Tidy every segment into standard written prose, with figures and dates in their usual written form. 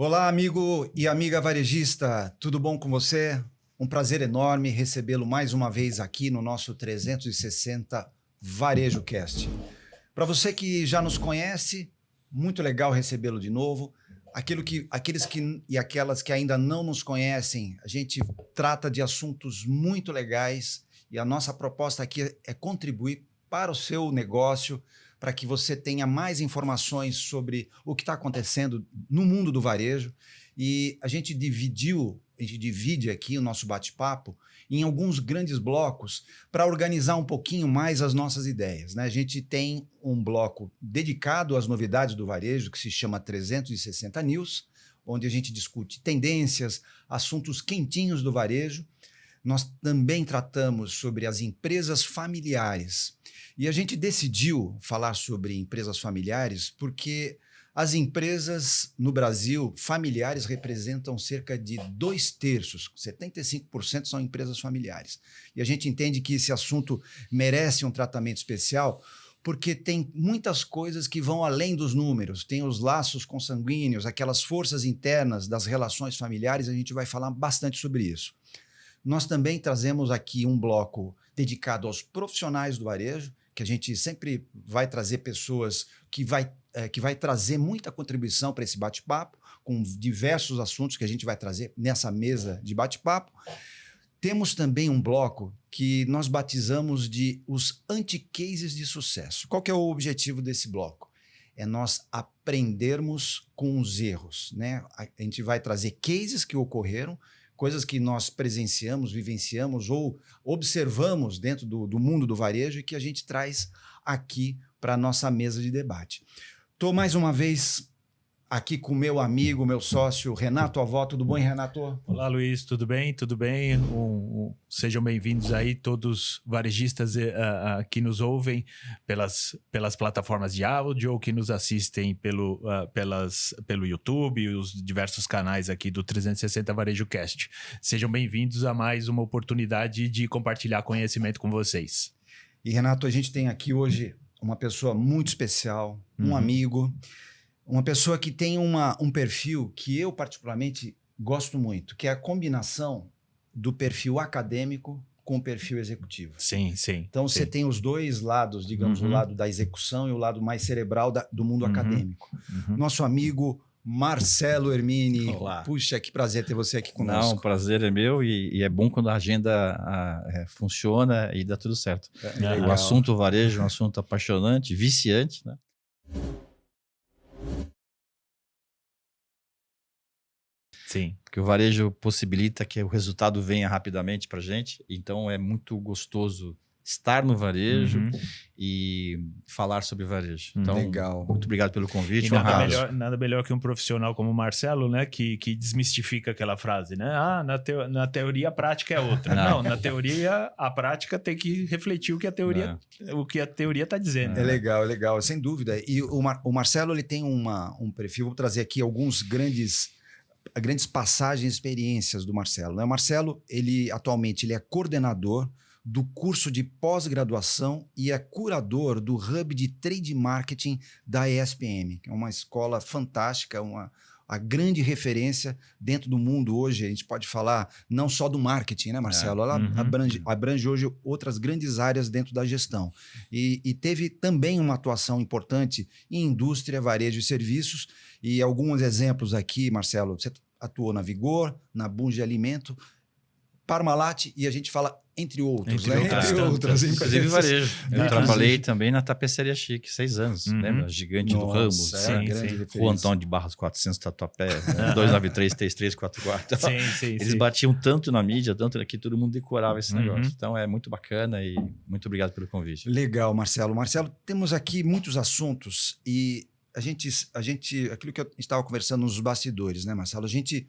Olá, amigo e amiga varejista, tudo bom com você? Um prazer enorme recebê-lo mais uma vez aqui no nosso 360 Varejo Cast. Para você que já nos conhece, muito legal recebê-lo de novo. Aqueles que e aquelas que ainda não nos conhecem, a gente trata de assuntos muito legais e a nossa proposta aqui é contribuir para o seu negócio, para que você tenha mais informações sobre o que está acontecendo no mundo do varejo. E a gente divide aqui o nosso bate-papo em alguns grandes blocos para organizar um pouquinho mais as nossas ideias, né? A gente tem um bloco dedicado às novidades do varejo, que se chama 360 News, onde a gente discute tendências, assuntos quentinhos do varejo. Nós também tratamos sobre as empresas familiares. E a gente decidiu falar sobre empresas familiares porque as empresas no Brasil familiares representam cerca de 2/3, 75% são empresas familiares. E a gente entende que esse assunto merece um tratamento especial porque tem muitas coisas que vão além dos números. Tem os laços consanguíneos, aquelas forças internas das relações familiares, a gente vai falar bastante sobre isso. Nós também trazemos aqui um bloco dedicado aos profissionais do varejo, que a gente sempre vai trazer pessoas que vai trazer muita contribuição para esse bate-papo, com diversos assuntos que a gente vai trazer nessa mesa de bate-papo. Temos também um bloco que nós batizamos de os anti-cases de sucesso. Qual que é o objetivo desse bloco? É nós aprendermos com os erros, né? A gente vai trazer cases que ocorreram, coisas que nós presenciamos, vivenciamos ou observamos dentro do mundo do varejo e que a gente traz aqui para a nossa mesa de debate. Estou mais uma vez aqui com meu amigo, meu sócio, Renato Avó. Tudo bom, Renato? Olá, Luiz. Tudo bem? Tudo bem? Sejam bem-vindos aí todos varejistas que nos ouvem pelas plataformas de áudio ou que nos assistem pelo YouTube e os diversos canais aqui do 360 Varejo Cast. Sejam bem-vindos a mais uma oportunidade de compartilhar conhecimento com vocês. E, Renato, a gente tem aqui hoje uma pessoa muito especial, um amigo, uma pessoa que tem um perfil que eu particularmente gosto muito, que é a combinação do perfil acadêmico com o perfil executivo. Sim. Então você tem os dois lados, digamos, o lado da execução e o lado mais cerebral do mundo acadêmico. Nosso amigo Marcelo Ermini. Olá. Puxa, que prazer ter você aqui conosco. Não, o prazer é meu e é bom quando a agenda funciona e dá tudo certo. O assunto varejo é um assunto apaixonante, viciante, né? Sim. Porque o varejo possibilita que o resultado venha rapidamente para a gente, então é muito gostoso estar no varejo e falar sobre varejo. Então, legal. Muito obrigado pelo convite. E nada melhor que um profissional como o Marcelo, né, que desmistifica aquela frase, né? Na teoria a prática é outra. Não, na teoria a prática tem que refletir o que a teoria está dizendo. É legal, sem dúvida. E o Marcelo ele tem um perfil, vou trazer aqui alguns grandes passagens e experiências do Marcelo, né? O Marcelo, atualmente ele é coordenador do curso de pós-graduação e é curador do Hub de Trade Marketing da ESPM, que é uma escola fantástica, a grande referência dentro do mundo hoje. A gente pode falar não só do marketing, né, Marcelo? Ela abrange hoje outras grandes áreas dentro da gestão. E teve também uma atuação importante em indústria, varejo e serviços. E alguns exemplos aqui, Marcelo, você atuou na Vigor, na Bunge Alimento, Parmalat, e a gente fala entre outros. Entre outras inclusive varejo. Eu trabalhei também na Tapeçaria Chique, 6 anos, lembra? Gigante do ramo. Rua Antônio de Barros 400, Tatuapé, 293, 3344. Eles batiam tanto na mídia, tanto aqui, todo mundo decorava esse negócio. Então é muito bacana e muito obrigado pelo convite. Legal, Marcelo. Marcelo, temos aqui muitos assuntos e aquilo que eu estava conversando nos bastidores, né, Marcelo? A gente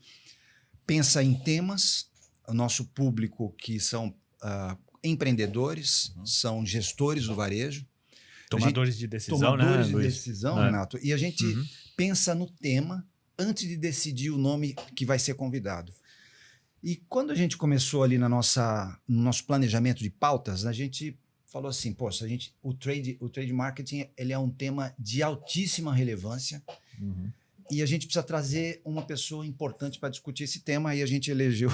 pensa em temas, o nosso público que são empreendedores, são gestores do varejo. Tomadores de decisão, né, Tomadores de Luiz? decisão, Renato. E a gente pensa no tema antes de decidir o nome que vai ser convidado. E quando a gente começou ali no nosso planejamento de pautas, a gente falou assim, poxa, o trade marketing ele é um tema de altíssima relevância. E a gente precisa trazer uma pessoa importante para discutir esse tema, e a gente elegeu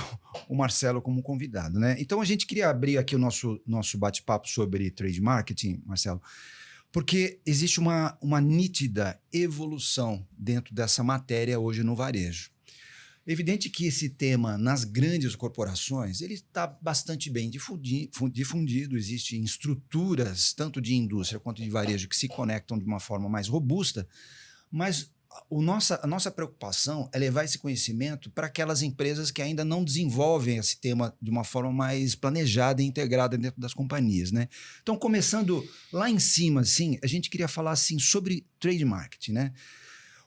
o Marcelo como convidado, né? Então a gente queria abrir aqui o nosso bate-papo sobre trade marketing, Marcelo, porque existe uma nítida evolução dentro dessa matéria hoje no varejo. Evidente que esse tema nas grandes corporações ele está bastante bem difundido, existem estruturas tanto de indústria quanto de varejo que se conectam de uma forma mais robusta, mas a nossa preocupação é levar esse conhecimento para aquelas empresas que ainda não desenvolvem esse tema de uma forma mais planejada e integrada dentro das companhias, né? Então, começando lá em cima, assim, a gente queria falar assim, sobre trade marketing, né?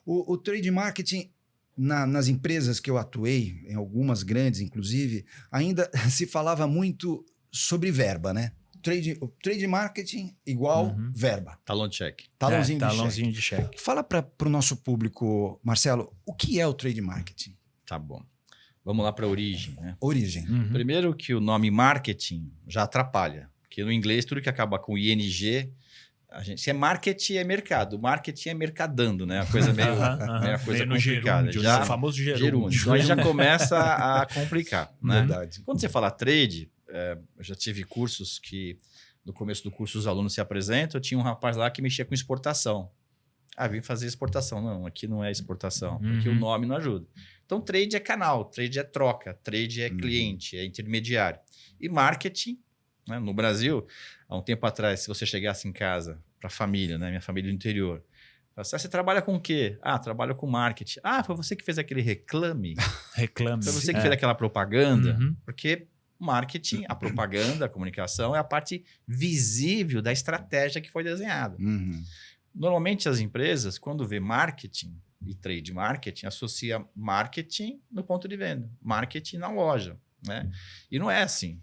O trade marketing, nas empresas que eu atuei, em algumas grandes, inclusive, ainda se falava muito sobre verba, né? Trade marketing igual verba. Talão de cheque. Talãozinho de cheque. Fala para o nosso público, Marcelo, o que é o trade marketing? Tá bom. Vamos lá para a origem, né? Origem. Primeiro que o nome marketing já atrapalha. Porque no inglês, tudo que acaba com ING, se é marketing, é mercado. Marketing é mercadando, né? A coisa meio a coisa complicada. O famoso gerúndio. Então aí já começa a complicar, né? Verdade. Quando você fala trade, eu já tive cursos que, no começo do curso, os alunos se apresentam, tinha um rapaz lá que mexia com exportação. Vim fazer exportação. Não, aqui não é exportação, porque o nome não ajuda. Então, trade é canal, trade é troca, trade é cliente, é intermediário. E marketing, né, no Brasil, há um tempo atrás, se você chegasse em casa, para a família, né, minha família do interior, você trabalha com o quê? Trabalho com marketing. Foi você que fez aquele reclame? Reclame. Foi você que fez aquela propaganda? Porque marketing, a propaganda, a comunicação é a parte visível da estratégia que foi desenhada. Normalmente as empresas, quando vê marketing e trade marketing, associa marketing no ponto de venda, marketing na loja, né? E não é assim.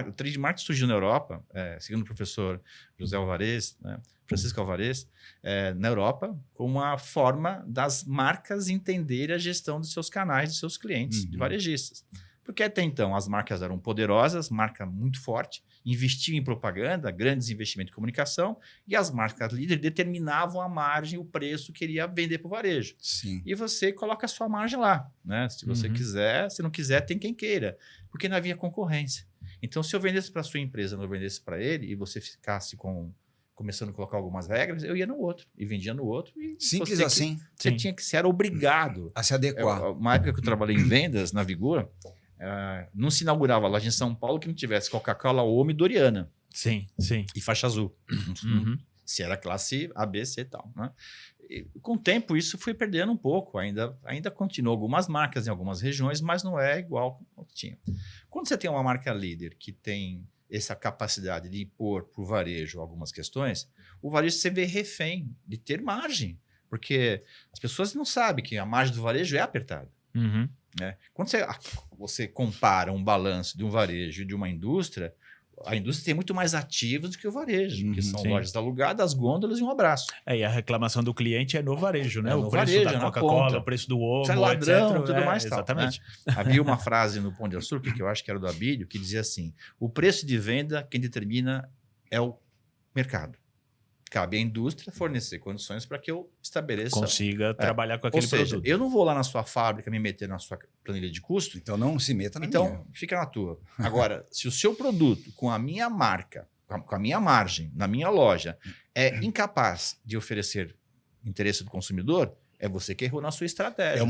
O trade marketing surgiu na Europa, segundo o professor José Alvarez, né, Francisco Alvarez, na Europa, como uma forma das marcas entenderem a gestão dos seus canais, de seus clientes, de varejistas. Porque até então as marcas eram poderosas, marca muito forte, investiam em propaganda, grandes investimentos em comunicação, e as marcas líderes determinavam a margem, o preço que iria vender para o varejo. Sim. E você coloca a sua margem lá, né? Se você quiser, se não quiser, tem quem queira, porque não havia concorrência. Então, se eu vendesse para a sua empresa, não vendesse para ele, e você ficasse começando a colocar algumas regras, eu ia no outro, e vendia no outro. E simples assim. Você tinha que ser obrigado a se adequar. Uma época que eu trabalhei em vendas, na Vigor, não se inaugurava loja em São Paulo que não tivesse Coca-Cola, Omo e Doriana. Sim. E faixa azul. Se era classe A, B, C e tal, né? E, com o tempo, isso foi perdendo um pouco. Ainda continuou algumas marcas em algumas regiões, mas não é igual ao que tinha. Quando você tem uma marca líder que tem essa capacidade de impor para o varejo algumas questões, o varejo se vê refém de ter margem. Porque as pessoas não sabem que a margem do varejo é apertada. Né? Quando você compara um balanço de um varejo e de uma indústria, a indústria tem muito mais ativos do que o varejo, que são lojas alugadas, gôndolas e um abraço. E a reclamação do cliente é no varejo, né? O preço varejo, da Coca-Cola, o preço do ovo, é ladrão, etc. Tudo mais tal. Exatamente. Né? Havia uma frase no Pão de Açúcar, que eu acho que era do Abílio, que dizia assim: o preço de venda, quem determina é o mercado. Cabe à indústria fornecer condições para que eu estabeleça... Consiga trabalhar com aquele produto. Eu não vou lá na sua fábrica me meter na sua planilha de custo. Então não se meta na minha. Então fica na tua. Agora, se o seu produto, com a minha marca, com a minha margem, na minha loja, é incapaz de oferecer interesse do consumidor, é você que errou na sua estratégia.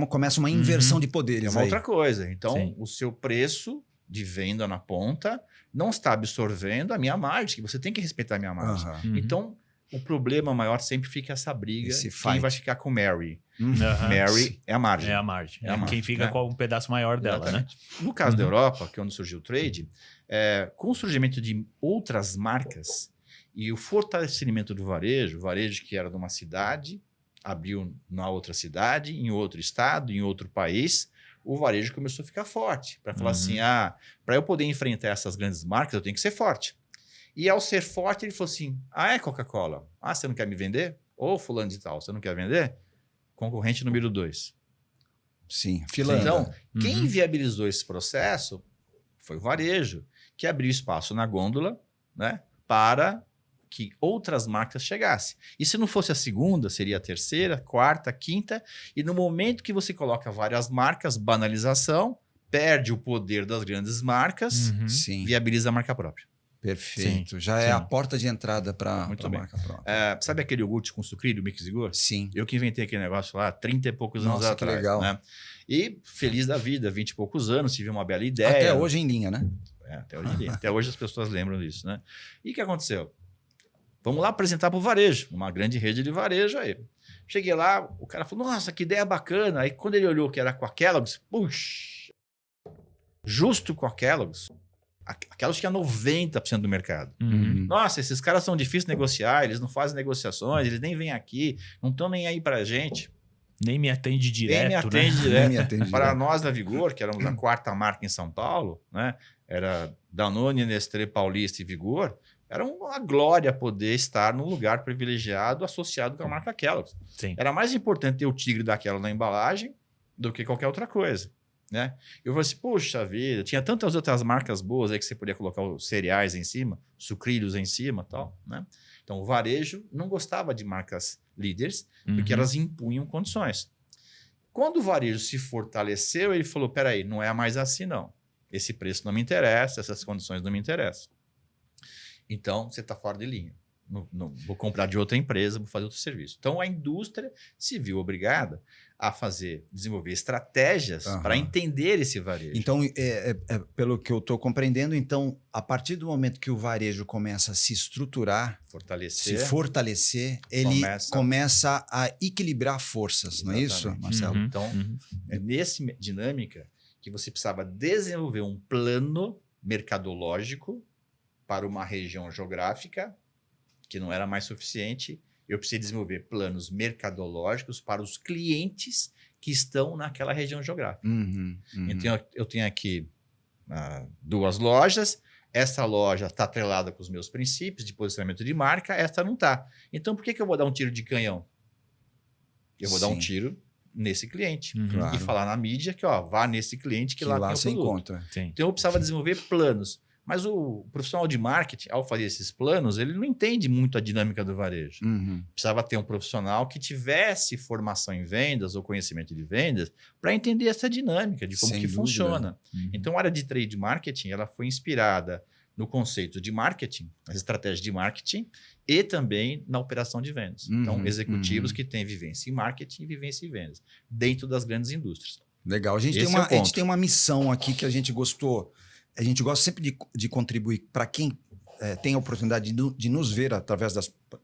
Começa uma inversão de poderes. É uma outra coisa. Então, o seu preço de venda na ponta não está absorvendo a minha margem, que você tem que respeitar a minha margem. Então, o problema maior sempre fica essa briga. Quem vai ficar com Mary? Mary é a margem. É a margem. Quem fica com um pedaço maior dela, exatamente, né? No caso da Europa, que é onde surgiu o trade, com o surgimento de outras marcas e o fortalecimento do varejo, o varejo que era de uma cidade, abriu na outra cidade, em outro estado, em outro país, o varejo começou a ficar forte. Para falar assim, para eu poder enfrentar essas grandes marcas, eu tenho que ser forte. E ao ser forte, ele falou assim, é Coca-Cola? Você não quer me vender? Ou fulano de tal, você não quer vender? Concorrente número 2. Sim, filando. Então, quem viabilizou esse processo foi o varejo, que abriu espaço na gôndola, né, para que outras marcas chegassem. E se não fosse a segunda, seria a terceira, quarta, quinta. E no momento que você coloca várias marcas, banalização, perde o poder das grandes marcas, viabiliza a marca própria. Perfeito. Já é a porta de entrada para a marca própria. Sabe aquele iogurte com sucrilho, Mix Vigor? Sim. Eu que inventei aquele negócio lá 30 e poucos anos atrás. Legal. Né? E feliz da vida, 20 e poucos anos, tive uma bela ideia. Até hoje em linha, né? Até hoje em linha. Até hoje as pessoas lembram disso, né? E o que aconteceu? Vamos lá apresentar para o varejo, uma grande rede de varejo aí. Cheguei lá, o cara falou, nossa, que ideia bacana. Aí quando ele olhou que era com a Kellogg's, puxa, justo com a Kellogg's. A Kellogg's tinha 90% do mercado. Nossa, esses caras são difíceis de negociar, eles não fazem negociações, eles nem vêm aqui, não estão nem aí pra gente. Nem me atende direto, Nem me atende Para nós da Vigor, que éramos a quarta marca em São Paulo, né? Era Danone, Nestlé, Paulista e Vigor, era uma glória poder estar num lugar privilegiado associado com a marca Kellogg's. Sim. Era mais importante ter o tigre daquela na embalagem do que qualquer outra coisa. Né? Eu falei assim, puxa vida, tinha tantas outras marcas boas aí que você podia colocar os cereais em cima, sucrilhos em cima e tal, né? Então o varejo não gostava de marcas líderes porque elas impunham condições. Quando o varejo se fortaleceu, ele falou, peraí, não é mais assim não. Esse preço não me interessa, essas condições não me interessam. Então você está fora de linha. Não, vou comprar de outra empresa, vou fazer outro serviço. Então a indústria se viu obrigada a desenvolver estratégias para entender esse varejo. Então, pelo que eu estou compreendendo, então, a partir do momento que o varejo começa a se estruturar, se fortalecer, ele começa a equilibrar forças, não é isso, Marcelo? Então, é nessa dinâmica que você precisava desenvolver um plano mercadológico para uma região geográfica, que não era mais suficiente. Eu precisei desenvolver planos mercadológicos para os clientes que estão naquela região geográfica. Então, eu tenho aqui 2 lojas. Essa loja está atrelada com os meus princípios de posicionamento de marca, esta não está. Então, por que eu vou dar um tiro de canhão? Eu vou dar um tiro nesse cliente. E falar na mídia que vá nesse cliente que lá tem o você produto. Encontra. Então, eu precisava desenvolver planos. Mas o profissional de marketing, ao fazer esses planos, ele não entende muito a dinâmica do varejo. Precisava ter um profissional que tivesse formação em vendas ou conhecimento de vendas para entender essa dinâmica de como que funciona. Então, a área de trade marketing ela foi inspirada no conceito de marketing, as estratégias de marketing e também na operação de vendas. Então, executivos que têm vivência em marketing e vivência em vendas dentro das grandes indústrias. Legal. A gente tem uma missão aqui que a gente gostou. A gente gosta sempre de contribuir para quem tem a oportunidade de nos ver através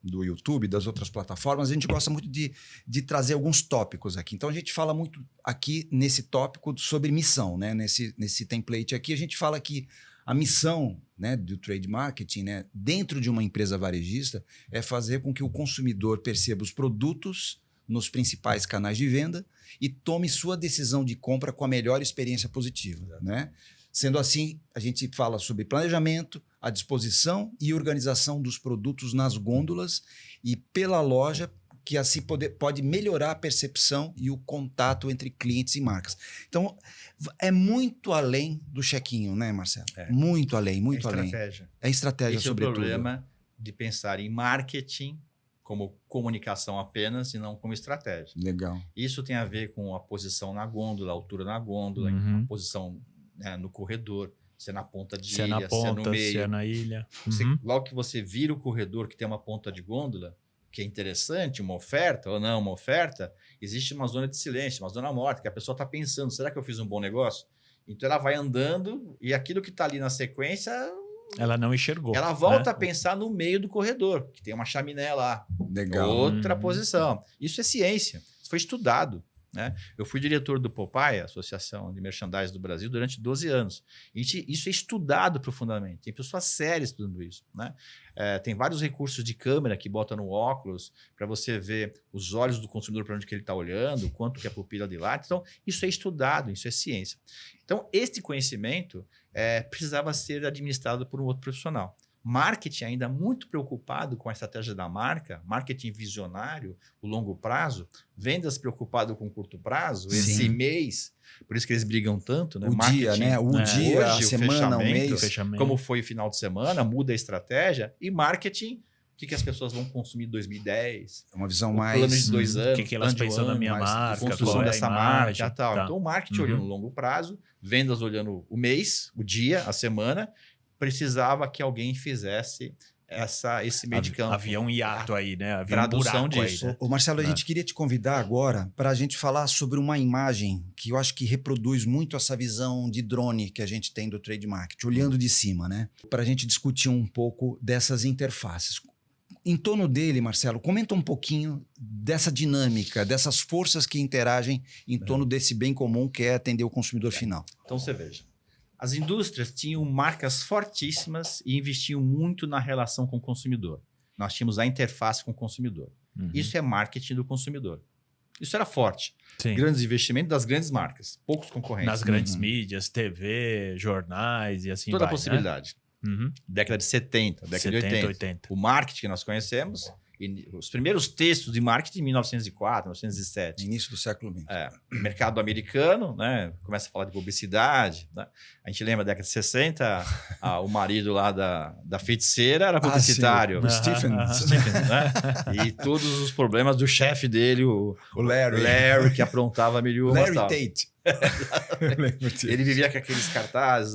do YouTube, das outras plataformas. A gente gosta muito de trazer alguns tópicos aqui. Então, a gente fala muito aqui nesse tópico sobre missão, né? Nesse template aqui, a gente fala que a missão, né, do trade marketing, né, dentro de uma empresa varejista é fazer com que o consumidor perceba os produtos nos principais canais de venda e tome sua decisão de compra com a melhor experiência positiva, né? Sendo assim, a gente fala sobre planejamento, a disposição e organização dos produtos nas gôndolas e pela loja, que assim pode melhorar a percepção e o contato entre clientes e marcas. Então, é muito além do chequinho, né, Marcelo? Muito além, muito além. É estratégia, sobretudo. Esse é o problema de pensar em marketing como comunicação apenas e não como estratégia. Legal. Isso tem a ver com a posição na gôndola, a altura na gôndola, a posição no corredor, se é na ponta de ilha, se é no meio. Se é na ilha. Logo que você vira o corredor que tem uma ponta de gôndola, que é interessante, uma oferta ou não uma oferta, existe uma zona de silêncio, uma zona morta, que a pessoa está pensando, será que eu fiz um bom negócio? Então ela vai andando e aquilo que está ali na sequência... Ela não enxergou. Ela volta a pensar no meio do corredor, que tem uma chaminé lá. Legal. Outra posição. Isso é ciência. Isso foi estudado. Né? Eu fui diretor do Popeye, Associação de Merchandising do Brasil, durante 12 anos. Isso é estudado profundamente. Tem pessoas sérias estudando isso. Né? Tem vários recursos de câmera que bota no óculos para você ver os olhos do consumidor para onde que ele está olhando, quanto que é a pupila dilata. Então, isso é estudado, isso é ciência. Então, este conhecimento precisava ser administrado por um outro profissional. Marketing ainda muito preocupado com a estratégia da marca, marketing visionário, o longo prazo, vendas preocupado com o curto prazo, esse mês, por isso que eles brigam tanto, né? O marketing, dia, né? O dia, hoje, a semana, o mês. Como foi o final de semana, muda a estratégia, e marketing que as pessoas vão consumir em 2010. É uma visão mais... Plano de 2 anos. O que elas pensam na minha marca, construção dessa marca e tal. Tá. Então, o marketing olhando no longo prazo, vendas olhando o mês, o dia, a semana, precisava que alguém fizesse esse meio de campo. Havia um hiato aí, né? Havia tradução um buraco disso. aí, né? Ô, Marcelo, a gente queria te convidar agora para a gente falar sobre uma imagem que eu acho que reproduz muito essa visão de drone que a gente tem do trade marketing, olhando de cima, né? Para a gente discutir um pouco dessas interfaces. Em torno dele, Marcelo, comenta um pouquinho dessa dinâmica, dessas forças que interagem em torno desse bem comum que é atender o consumidor final. Então, você veja. As indústrias tinham marcas fortíssimas e investiam muito na relação com o consumidor. Nós tínhamos a interface com o consumidor. Isso é marketing do consumidor. Isso era forte. Sim. Grandes investimentos das grandes marcas, poucos concorrentes. Nas grandes mídias, TV, jornais e assim Toda vai, a possibilidade. Né? Década de 70, década de 80. O marketing que nós conhecemos, os primeiros textos de marketing em 1904, 1907. Início do século XX. Mercado americano, né? Começa a falar de publicidade. Né? A gente lembra da década de 60, o marido lá da feiticeira era publicitário. O Stephen. Né? E todos os problemas do chefe dele, o Larry, que aprontava mil e uma. Larry Tate. Ele vivia com aqueles cartazes,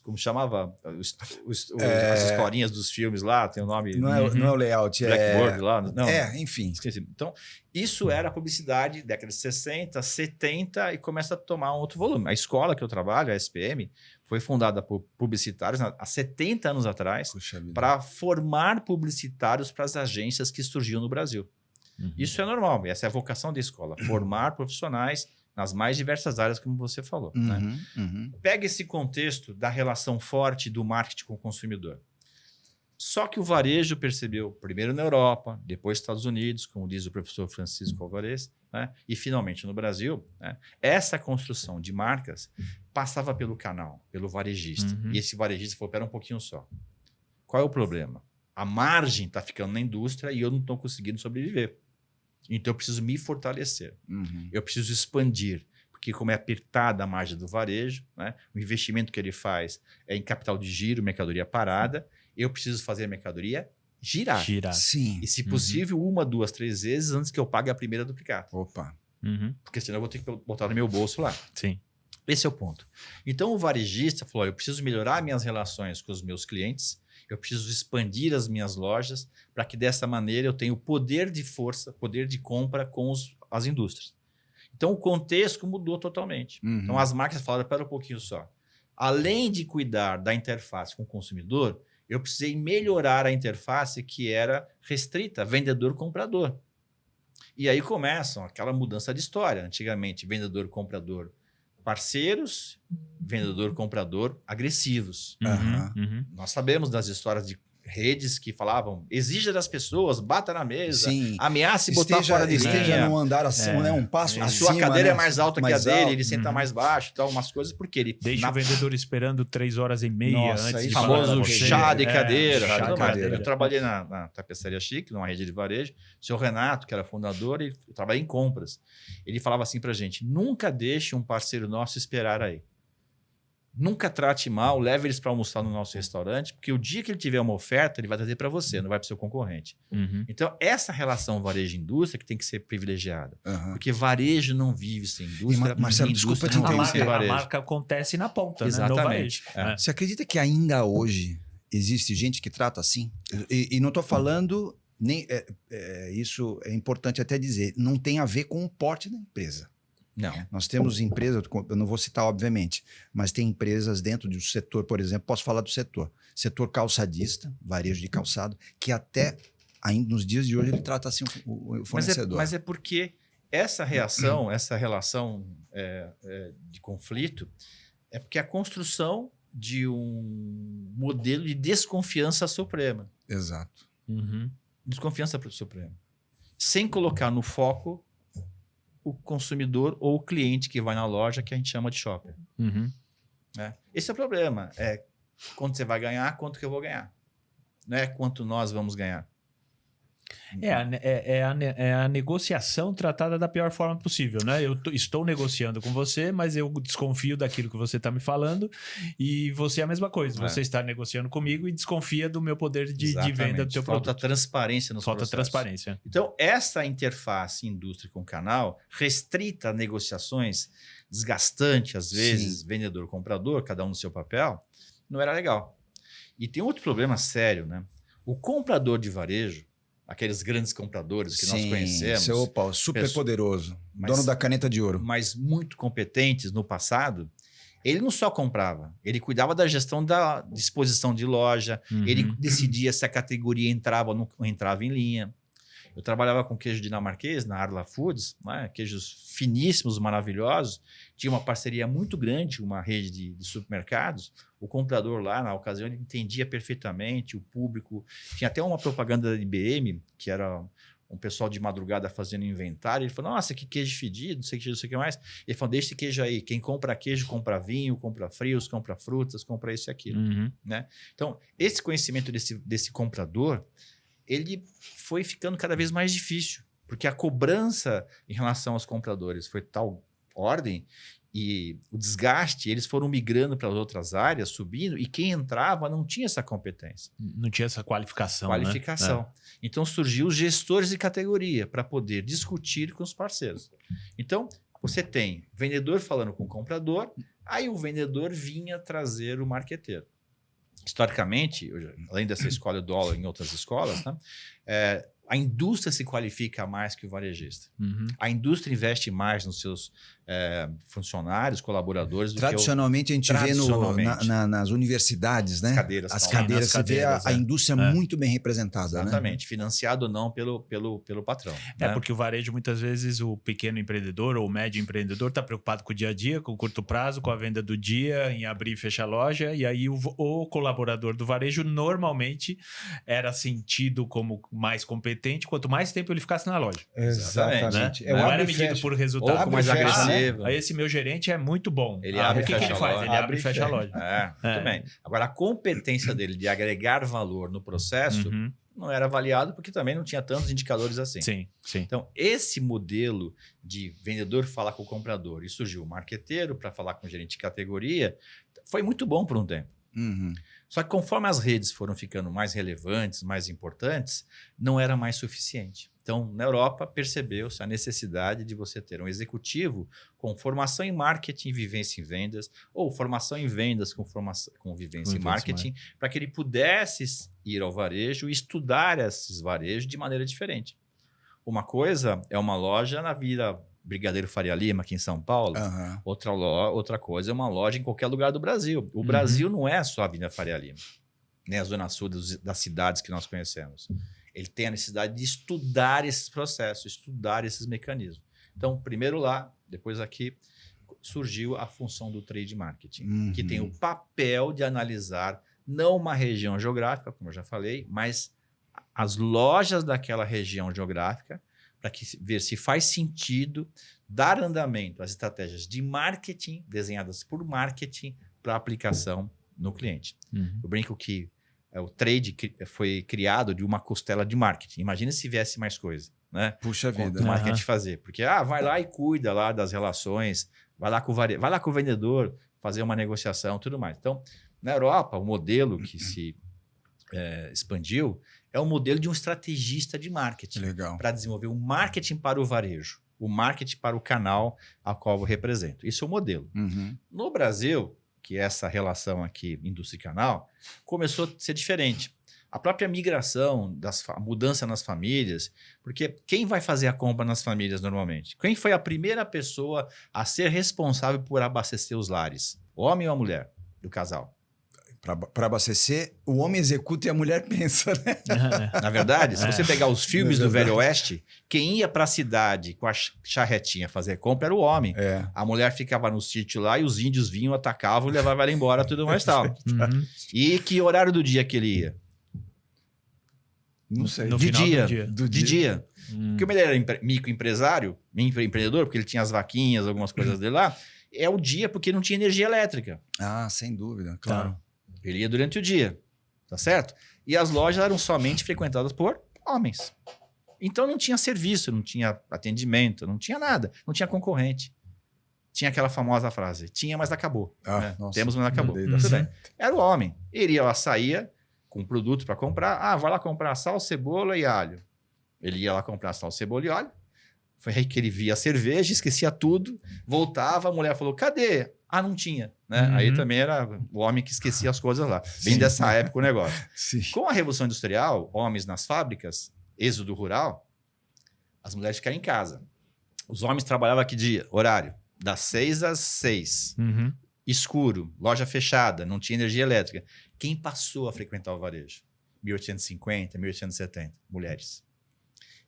como chamava? As historinhas dos filmes lá, tem o nome. Não é o layout, Blackboard lá. Não, enfim. Esqueci. Então, isso era publicidade, década de 60, 70 e começa a tomar um outro volume. A escola que eu trabalho, a SPM, foi fundada por publicitários há 70 anos atrás para formar publicitários para as agências que surgiam no Brasil. Isso é normal, essa é a vocação da escola, formar profissionais nas mais diversas áreas, como você falou. Né? Pega esse contexto da relação forte do marketing com o consumidor. Só que o varejo percebeu, primeiro na Europa, depois nos Estados Unidos, como diz o professor Francisco Alvarez, né? E finalmente no Brasil, né? Essa construção de marcas passava pelo canal, pelo varejista. E esse varejista falou, pera um pouquinho só. Qual é o problema? A margem está ficando na indústria e eu não estou conseguindo sobreviver. Então, eu preciso me fortalecer. Eu preciso expandir. Porque como é apertada a margem do varejo, né? O investimento que ele faz é em capital de giro, mercadoria parada. Eu preciso fazer a mercadoria girar. Sim. E, se possível, 1, 2, 3 vezes antes que eu pague a primeira duplicata. Opa. Porque senão eu vou ter que botar no meu bolso lá. Sim. Esse é o ponto. Então, o varejista falou, eu preciso melhorar minhas relações com os meus clientes, eu preciso expandir as minhas lojas para que dessa maneira eu tenha o poder de força, poder de compra com as indústrias. Então, o contexto mudou totalmente. Então, as marcas falaram, pera um pouquinho só. Além de cuidar da interface com o consumidor, eu precisei melhorar a interface que era restrita, vendedor-comprador. E aí começam aquela mudança de história. Antigamente, vendedor-comprador parceiros, vendedor-comprador agressivos. Nós sabemos das histórias de redes que falavam, exija das pessoas, bata na mesa, ameace botar fora de linha. Esteja num andar acima, né? Um passo a acima, sua cadeira né? é mais alta que a dele, ele senta mais baixo, tal, umas coisas, porque ele... Deixa o vendedor esperando 3 horas e meia antes de famoso falar chá de cadeira. Chá de cadeira. Eu trabalhei na Tapeçaria Chique, numa rede de varejo. O seu Renato, que era fundador, ele trabalhava em compras. Ele falava assim pra gente, nunca deixe um parceiro nosso esperar aí. Nunca trate mal, leve eles para almoçar no nosso restaurante, porque o dia que ele tiver uma oferta, ele vai trazer para você, não vai para o seu concorrente. Então, essa relação varejo-indústria que tem que ser privilegiada. Porque varejo não vive sem indústria. Marcelo, desculpa te interromper. A marca acontece na ponta, exatamente. Né? No Você acredita que ainda hoje existe gente que trata assim? E não estou falando, nem isso é importante até dizer, não tem a ver com o porte da empresa. Não. Nós temos empresas, eu não vou citar obviamente, mas tem empresas dentro do setor, por exemplo, posso falar do setor calçadista, varejo de calçado, que até ainda nos dias de hoje ele trata assim o fornecedor. Mas é porque essa relação de conflito é porque a construção de um modelo de desconfiança suprema. Exato. Desconfiança suprema. Sem colocar no foco o consumidor ou o cliente que vai na loja, que a gente chama de shopper. Esse é o problema. É quanto você vai ganhar, quanto que eu vou ganhar. Não é quanto nós vamos ganhar. É a negociação tratada da pior forma possível, né? Eu estou negociando com você, mas eu desconfio daquilo que você está me falando e você é a mesma coisa. Você está negociando comigo e desconfia do meu poder de venda do teu produto. Falta transparência nos processos. Falta transparência. Então, essa interface indústria com canal restrita negociações, desgastante, às vezes, vendedor-comprador, cada um no seu papel, não era legal. E tem outro problema sério, né? O comprador de varejo, aqueles grandes compradores que nós conhecemos. Seu Paulo, super poderoso, dono da caneta de ouro. Mas muito competentes no passado, ele não só comprava, ele cuidava da gestão da disposição de loja, ele decidia se a categoria entrava ou não entrava em linha. Eu trabalhava com queijo dinamarquês na Arla Foods, né? Queijos finíssimos, maravilhosos. Tinha uma parceria muito grande, uma rede de supermercados. O comprador lá, na ocasião, ele entendia perfeitamente o público. Tinha até uma propaganda da IBM, que era um pessoal de madrugada fazendo inventário. Ele falou, nossa, que queijo fedido, não sei o que mais. Ele falou, deixa esse queijo aí. Quem compra queijo, compra vinho, compra frios, compra frutas, compra isso e aquilo. Né? Então, esse conhecimento desse comprador, ele foi ficando cada vez mais difícil, porque a cobrança em relação aos compradores foi de tal ordem e o desgaste, eles foram migrando para as outras áreas, subindo, e quem entrava não tinha essa competência. Não tinha essa qualificação. Né? Então, surgiu os gestores de categoria para poder discutir com os parceiros. Então, você tem vendedor falando com o comprador, aí o vendedor vinha trazer o marqueteiro. Historicamente, além dessa escola, eu dou aula em outras escolas, né? A indústria se qualifica mais que o varejista. A indústria investe mais nos seus funcionários, colaboradores. Tradicionalmente, a gente vê nas universidades, né? As cadeiras, você vê a indústria muito bem representada. Exatamente, né? Financiado ou não pelo patrão. Né? Porque o varejo, muitas vezes, o pequeno empreendedor ou o médio empreendedor está preocupado com o dia a dia, com o curto prazo, com a venda do dia, em abrir e fechar a loja, e aí o colaborador do varejo normalmente era sentido como mais competente quanto mais tempo ele ficasse na loja. Exatamente. Né? Não era medido por resultado. Ou mais agressivo. Aí esse meu gerente é muito bom. Ele abre e fecha a loja. Ele abre e fecha a loja. Muito bem. Agora, a competência dele de agregar valor no processo não era avaliado porque também não tinha tantos indicadores assim. Sim. Então, esse modelo de vendedor falar com o comprador e surgiu o marqueteiro para falar com o gerente de categoria, foi muito bom por um tempo. Só que conforme as redes foram ficando mais relevantes, mais importantes, não era mais suficiente. Então, na Europa, percebeu-se a necessidade de você ter um executivo com formação em marketing e vivência em vendas, ou formação em vendas com vivência em marketing, para que ele pudesse ir ao varejo e estudar esses varejos de maneira diferente. Uma coisa é uma loja na Vila Brigadeiro Faria Lima, aqui em São Paulo. Outra coisa é uma loja em qualquer lugar do Brasil. O Brasil não é só a Avenida Faria Lima, nem a Zona Sul das cidades que nós conhecemos. Ele tem a necessidade de estudar esses processos, estudar esses mecanismos. Então, primeiro lá, depois aqui, surgiu a função do trade marketing, que tem o papel de analisar não uma região geográfica, como eu já falei, mas as lojas daquela região geográfica, para ver se faz sentido dar andamento às estratégias de marketing desenhadas por marketing para aplicação no cliente. Eu brinco que o trade foi criado de uma costela de marketing. Imagina se viesse mais coisa, né? Puxa vida. O marketing fazer. Porque vai lá e cuida lá das relações, vai lá com o vendedor fazer uma negociação, tudo mais. Então, na Europa, o modelo que se expandiu é o modelo de um estrategista de marketing. Legal. Para desenvolver o marketing para o varejo, o marketing para o canal a qual eu represento. Isso é o modelo. No Brasil, que é essa relação aqui, indústria e canal, começou a ser diferente. A própria migração, a mudança nas famílias, porque quem vai fazer a compra nas famílias normalmente? Quem foi a primeira pessoa a ser responsável por abastecer os lares? O homem ou a mulher do casal? Para abastecer, o homem executa e a mulher pensa, né? Na verdade, se você pegar os filmes do Velho Oeste, quem ia para a cidade com a charretinha fazer compra era o homem. A mulher ficava no sítio lá e os índios vinham, atacavam e levavam ela embora, tudo mais tal. E que horário do dia que ele ia? Não sei. De dia. Porque ele era microempresário, empreendedor, porque ele tinha as vaquinhas, algumas coisas dele lá. É o dia porque não tinha energia elétrica. Sem dúvida, claro. Ele ia durante o dia, tá certo? E as lojas eram somente frequentadas por homens. Então não tinha serviço, não tinha atendimento, não tinha nada, não tinha concorrente. Tinha aquela famosa frase, tinha, mas acabou. Né? Temos, mas acabou. Tudo bem. Era o homem. Ele ia lá, saía com um produto para comprar. Vai lá comprar sal, cebola e alho. Ele ia lá comprar sal, cebola e alho. Foi aí que ele via a cerveja, esquecia tudo, voltava, a mulher falou, cadê? Não tinha. Né? Aí também era o homem que esquecia as coisas lá. Bem dessa época o negócio. Sim. Com a Revolução Industrial, homens nas fábricas, êxodo rural, as mulheres ficaram em casa. Os homens trabalhavam que dia? Horário. Das 6 às 6. Escuro, loja fechada, não tinha energia elétrica. Quem passou a frequentar o varejo? 1850, 1870. Mulheres.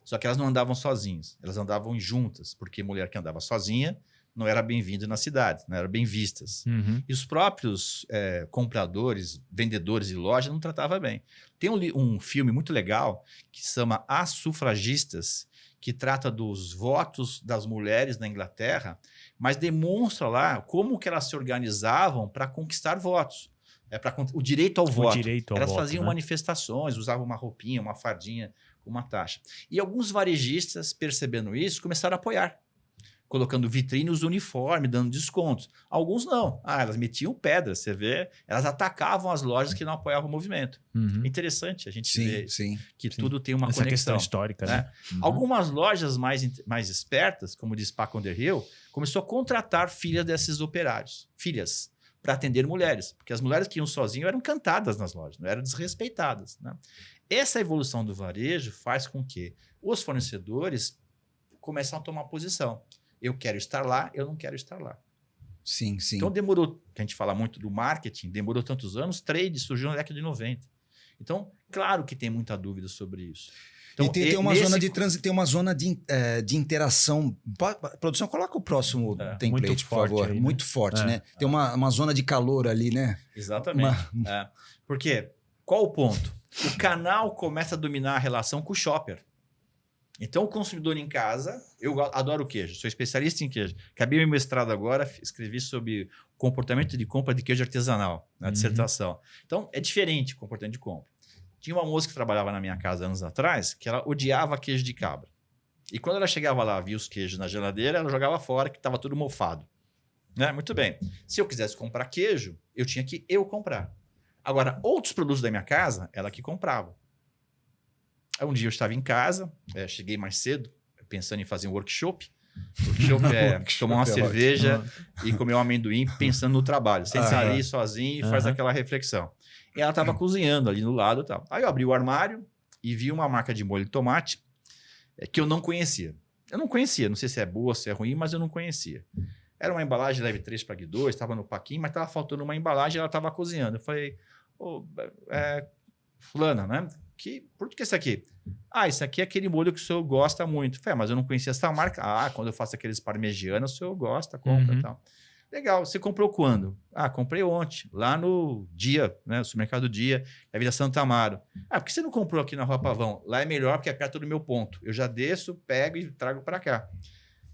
Só que elas não andavam sozinhas, elas andavam juntas, porque mulher que andava sozinha não era bem-vinda na cidade, não eram bem vistas. E os próprios compradores, vendedores de loja não tratavam bem. Tem um filme muito legal que se chama As Sufragistas, que trata dos votos das mulheres na Inglaterra, mas demonstra lá como que elas se organizavam para conquistar votos. O direito ao voto. Elas faziam manifestações, usavam uma roupinha, uma fardinha, uma taxa. E alguns varejistas, percebendo isso, começaram a apoiar, colocando vitrines, uniforme, dando descontos. Alguns não. Elas metiam pedra, você vê, elas atacavam as lojas que não apoiavam o movimento. Interessante a gente ver que tudo tem uma conexão. Questão histórica, né? Algumas lojas mais espertas, como diz Paco Underhill, começou a contratar filhas desses operários, filhas, para atender mulheres, porque as mulheres que iam sozinhas eram cantadas nas lojas, não eram desrespeitadas. Né? Essa evolução do varejo faz com que os fornecedores comecem a tomar posição. Eu quero estar lá, eu não quero estar lá. Sim. Então demorou, que a gente fala muito do marketing, demorou tantos anos, trade surgiu na década de 90. Então, claro que tem muita dúvida sobre isso. Então, e tem uma zona de trânsito, tem uma zona de interação. Produção, coloca o próximo template, por favor. Aí, né? Muito forte, né? Tem uma zona de calor ali, né? Exatamente. Porque, qual o ponto? O canal começa a dominar a relação com o shopper. Então, o consumidor em casa, eu adoro queijo, sou especialista em queijo. Acabei meu mestrado agora, escrevi sobre comportamento de compra de queijo artesanal, na dissertação. Então, é diferente o comportamento de compra. Tinha uma moça que trabalhava na minha casa anos atrás, que ela odiava queijo de cabra. E quando ela chegava lá, via os queijos na geladeira, ela jogava fora, que estava tudo mofado. Né? Muito bem. Se eu quisesse comprar queijo, eu tinha que comprar. Agora, outros produtos da minha casa, ela que comprava. Aí um dia eu estava em casa, cheguei mais cedo, pensando em fazer um workshop. Workshop é tomar uma cerveja e comer um amendoim pensando no trabalho. Sente ali sozinho e faz aquela reflexão. E ela estava cozinhando ali no lado e tal. Aí eu abri o armário e vi uma marca de molho de tomate que eu não conhecia. Eu não conhecia, não sei se é boa, se é ruim, mas eu não conhecia. Era uma embalagem leve 3 para Guido, estava no paquinho, mas estava faltando uma embalagem e ela estava cozinhando. Eu falei, fulana, né? Por que isso aqui? Isso aqui é aquele molho que o senhor gosta muito. Falei, mas eu não conhecia essa marca. Quando eu faço aqueles parmegianos, o senhor gosta, compra e tal. Legal, você comprou quando? Comprei ontem, lá no Dia, né? No supermercado Dia, na Vila Santo Amaro. Por que você não comprou aqui na Rua Pavão? Lá é melhor porque é perto do meu ponto. Eu já desço, pego e trago para cá.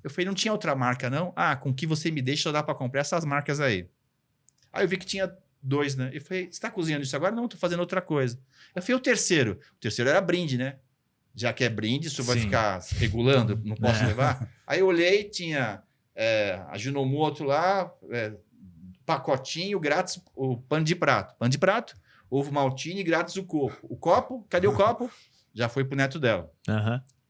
Eu falei, não tinha outra marca, não? Com o que você me deixa, dá para comprar essas marcas aí. Aí eu vi que tinha 2, né? Eu falei, você está cozinhando isso agora? Não, estou fazendo outra coisa. Eu falei, o terceiro? O terceiro era brinde, né? Já que é brinde, isso vai ficar regulando, não posso levar? Aí eu olhei, tinha a Ginomoto lá, pacotinho, grátis, o pano de prato. Pano de prato, ovo maltine, grátis o copo. O copo, cadê o copo? Já foi pro neto dela.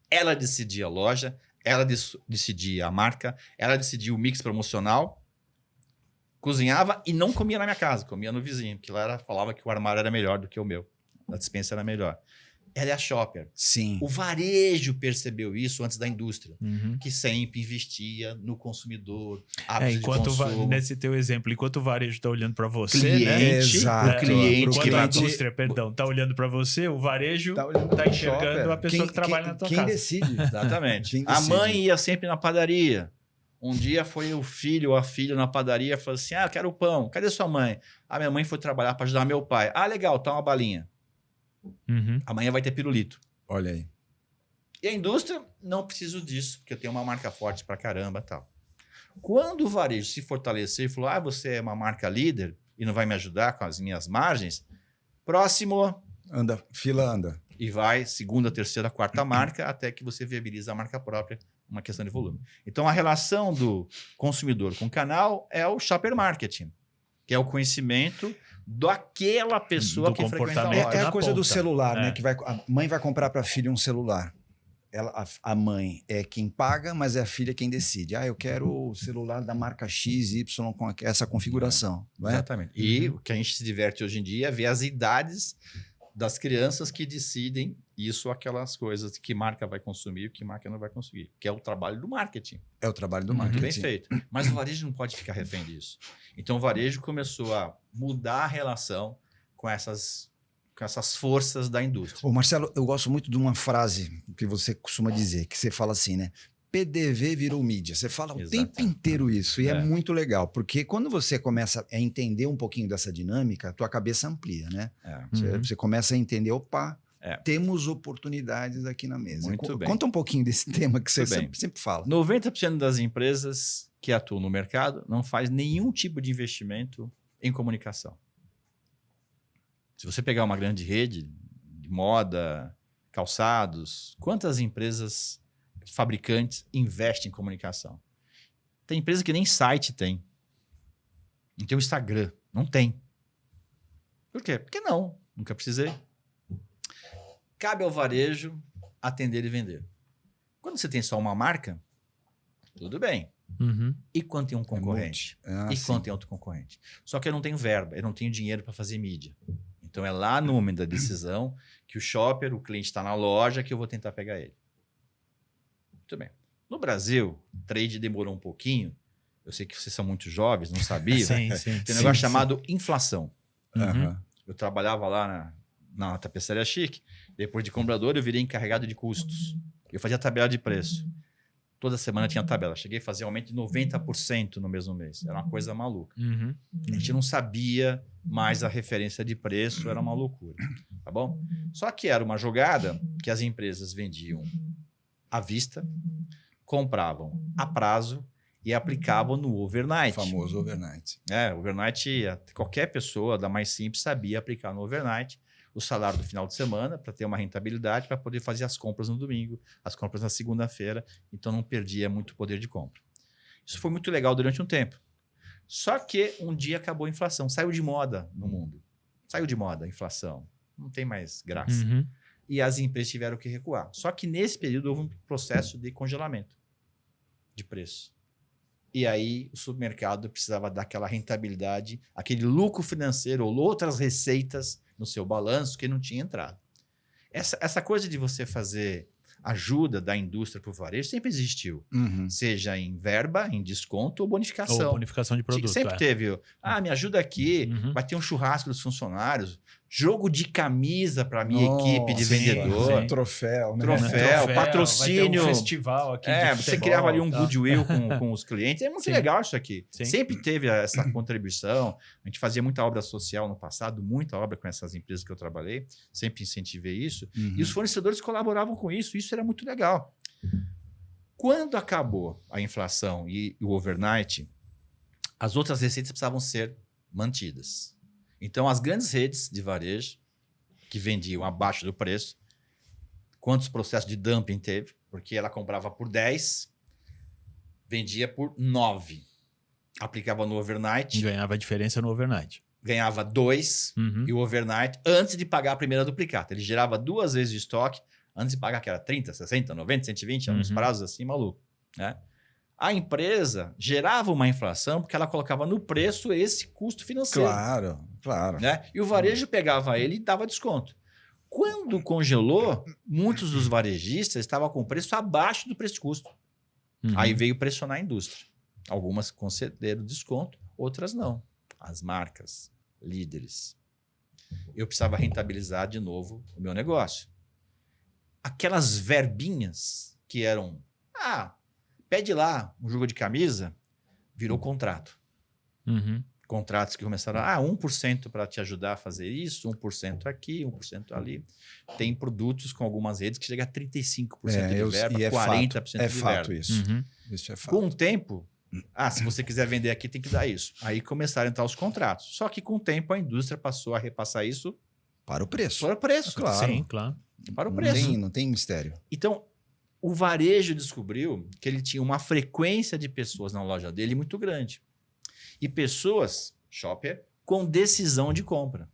Ela decidia a loja, ela decidia a marca, ela decidia o mix promocional, cozinhava e não comia na minha casa, comia no vizinho, porque lá ela falava que o armário era melhor do que o meu, a despensa era melhor. Ela é a shopper. Sim. O varejo percebeu isso antes da indústria, que sempre investia no consumidor, hábitos de consumo. Nesse teu exemplo, enquanto o varejo está olhando para você, cliente, né? Exato. O cliente, enquanto a indústria, está olhando para você, o varejo está enxergando a pessoa que trabalha na tua casa. Quem decide? Exatamente. A mãe ia sempre na padaria. Um dia foi o filho ou a filha na padaria e falou assim, eu quero pão. Cadê sua mãe? Minha mãe foi trabalhar para ajudar meu pai. Legal, tá uma balinha. Amanhã vai ter pirulito. Olha aí. E a indústria, não preciso disso, porque eu tenho uma marca forte pra caramba e tal. Quando o varejo se fortalecer e falou, você é uma marca líder e não vai me ajudar com as minhas margens, próximo... Fila anda. E vai segunda, terceira, quarta marca, até que você viabiliza a marca própria, uma questão de volume. Então, a relação do consumidor com o canal é o shopper marketing, que é o conhecimento daquela pessoa do que frequenta a comportamento. loja. É a coisa ponta. do celular, né? Que a mãe vai comprar para a filha um celular. A mãe é quem paga, mas é a filha quem decide. Eu quero o celular da marca XY com essa configuração. Não é? Exatamente. E o que a gente se diverte hoje em dia é ver as idades das crianças que decidem isso ou aquelas coisas, que marca vai consumir e que marca não vai conseguir, que é o trabalho do marketing. É o trabalho do Muito marketing. bem feito. Mas o varejo não pode ficar refém disso. Então o varejo começou a mudar a relação com essas forças da indústria. Ô, Marcelo, eu gosto muito de uma frase que você costuma dizer, que você fala assim, né? PDV virou mídia. Você fala o tempo inteiro isso, e é muito legal, porque quando você começa a entender um pouquinho dessa dinâmica, a tua cabeça amplia, né? Você começa a entender, temos oportunidades aqui na mesa. Muito bem. Conta um pouquinho desse tema que você sempre fala. 90% das empresas que atuam no mercado não faz nenhum tipo de investimento em comunicação. Se você pegar uma grande rede de moda, calçados, quantas empresas fabricantes investem em comunicação? Tem empresa que nem site tem. Não tem o Instagram. Não tem. Por quê? Porque não. Nunca precisei. Cabe ao varejo atender e vender. Quando você tem só uma marca, tudo bem. E quando tem um concorrente? Quando tem outro concorrente? Só que eu não tenho verba, eu não tenho dinheiro para fazer mídia. Então é lá no momento da decisão que o shopper, o cliente está na loja, que eu vou tentar pegar ele. Muito bem. No Brasil, o trade demorou um pouquinho. Eu sei que vocês são muito jovens, não sabiam. Tem um negócio chamado inflação. Eu trabalhava lá na tapeçaria chique. Depois de comprador, eu virei encarregado de custos. Eu fazia tabela de preço. Toda semana tinha tabela. Cheguei a fazer aumento de 90% no mesmo mês. Era uma coisa maluca. A gente não sabia mais a referência de preço, era uma loucura. Tá bom? Só que era uma jogada que as empresas vendiam à vista, compravam a prazo e aplicavam no overnight. O famoso overnight. Overnight, qualquer pessoa da mais simples sabia aplicar no overnight o salário do final de semana para ter uma rentabilidade, para poder fazer as compras no domingo, as compras na segunda-feira, então não perdia muito poder de compra. Isso foi muito legal durante um tempo. Só que um dia acabou a inflação, saiu de moda no mundo. Saiu de moda a inflação, não tem mais graça. E as empresas tiveram que recuar. Só que nesse período houve um processo de congelamento de preço. E aí o supermercado precisava dar aquela rentabilidade, aquele lucro financeiro ou outras receitas no seu balanço que não tinha entrado. Essa coisa de você fazer ajuda da indústria para o varejo sempre existiu. Seja em verba, em desconto ou bonificação. Ou bonificação de produto. Sempre teve. Me ajuda aqui, vai ter um churrasco dos funcionários, jogo de camisa para minha equipe de vendedor. Troféu, né? Troféu, patrocínio. Vai ter um festival aqui de futebol, você criava ali um goodwill com os clientes. É muito legal isso aqui. Sim. Sempre teve essa contribuição. A gente fazia muita obra social no passado, muita obra com essas empresas que eu trabalhei. Sempre incentivei isso. E os fornecedores colaboravam com isso. Isso era muito legal. Quando acabou a inflação e o overnight, as outras receitas precisavam ser mantidas. Então, as grandes redes de varejo, que vendiam abaixo do preço, quantos processos de dumping teve? Porque ela comprava por 10, vendia por 9. Aplicava no overnight. Ganhava a diferença no overnight. Ganhava 2 e o overnight antes de pagar a primeira duplicata. Ele gerava 2 vezes de estoque antes de pagar, que era 30, 60, 90, 120, uns prazos assim, maluco. Né? A empresa gerava uma inflação porque ela colocava no preço esse custo financeiro. Claro. Né? E o varejo pegava ele e dava desconto. Quando congelou, muitos dos varejistas estavam com preço abaixo do preço de custo. Aí veio pressionar a indústria. Algumas concederam desconto, outras não. As marcas, líderes. Eu precisava rentabilizar de novo o meu negócio. Aquelas verbinhas que eram... pede lá um jogo de camisa, virou contrato. Contratos que começaram 1% para te ajudar a fazer isso, 1% aqui, 1% ali. Tem produtos com algumas redes que chega a 35% de verba, 40% de verba. É fato isso. Isso é fato. Com o tempo, se você quiser vender aqui, tem que dar isso. Aí começaram a entrar os contratos. Só que com o tempo a indústria passou a repassar isso Para o preço. Para o preço. Claro. Sim, claro. Para o preço. Não tem mistério. Então, o varejo descobriu que ele tinha uma frequência de pessoas na loja dele muito grande. E pessoas, shopper, com decisão de compra.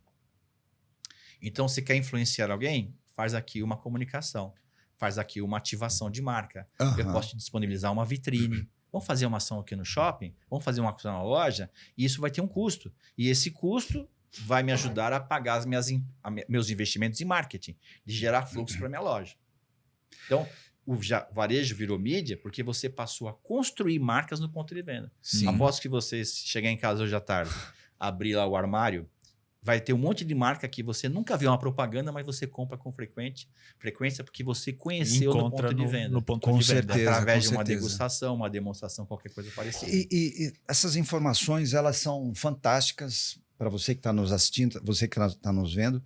Então, se quer influenciar alguém, faz aqui uma comunicação. Faz aqui uma ativação de marca. Eu posso te disponibilizar uma vitrine. Vamos fazer uma ação aqui no shopping? Vamos fazer uma ação na loja? E isso vai ter um custo. E esse custo vai me ajudar a pagar meus investimentos em marketing, de gerar fluxo para minha loja. Então, o varejo virou mídia porque você passou a construir marcas no ponto de venda. Sim. Após que você chegar em casa hoje à tarde, abrir lá o armário, vai ter um monte de marca que você nunca viu uma propaganda, mas você compra com frequência porque você conheceu no ponto de venda. No ponto Com de venda. certeza. Através de uma certeza. degustação, uma demonstração, qualquer coisa parecida. E essas informações, elas são fantásticas para você que está nos assistindo, você que está nos vendo.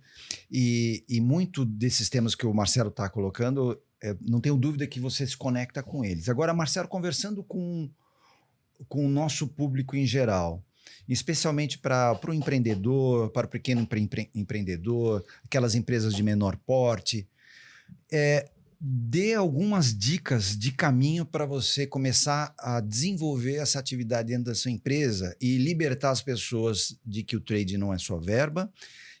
E muito desses temas que o Marcelo está colocando, não tenho dúvida que você se conecta com eles. Agora, Marcelo, conversando com o nosso público em geral, especialmente para o empreendedor, para o pequeno empreendedor, aquelas empresas de menor porte, dê algumas dicas de caminho para você começar a desenvolver essa atividade dentro da sua empresa e libertar as pessoas de que o trade não é só verba.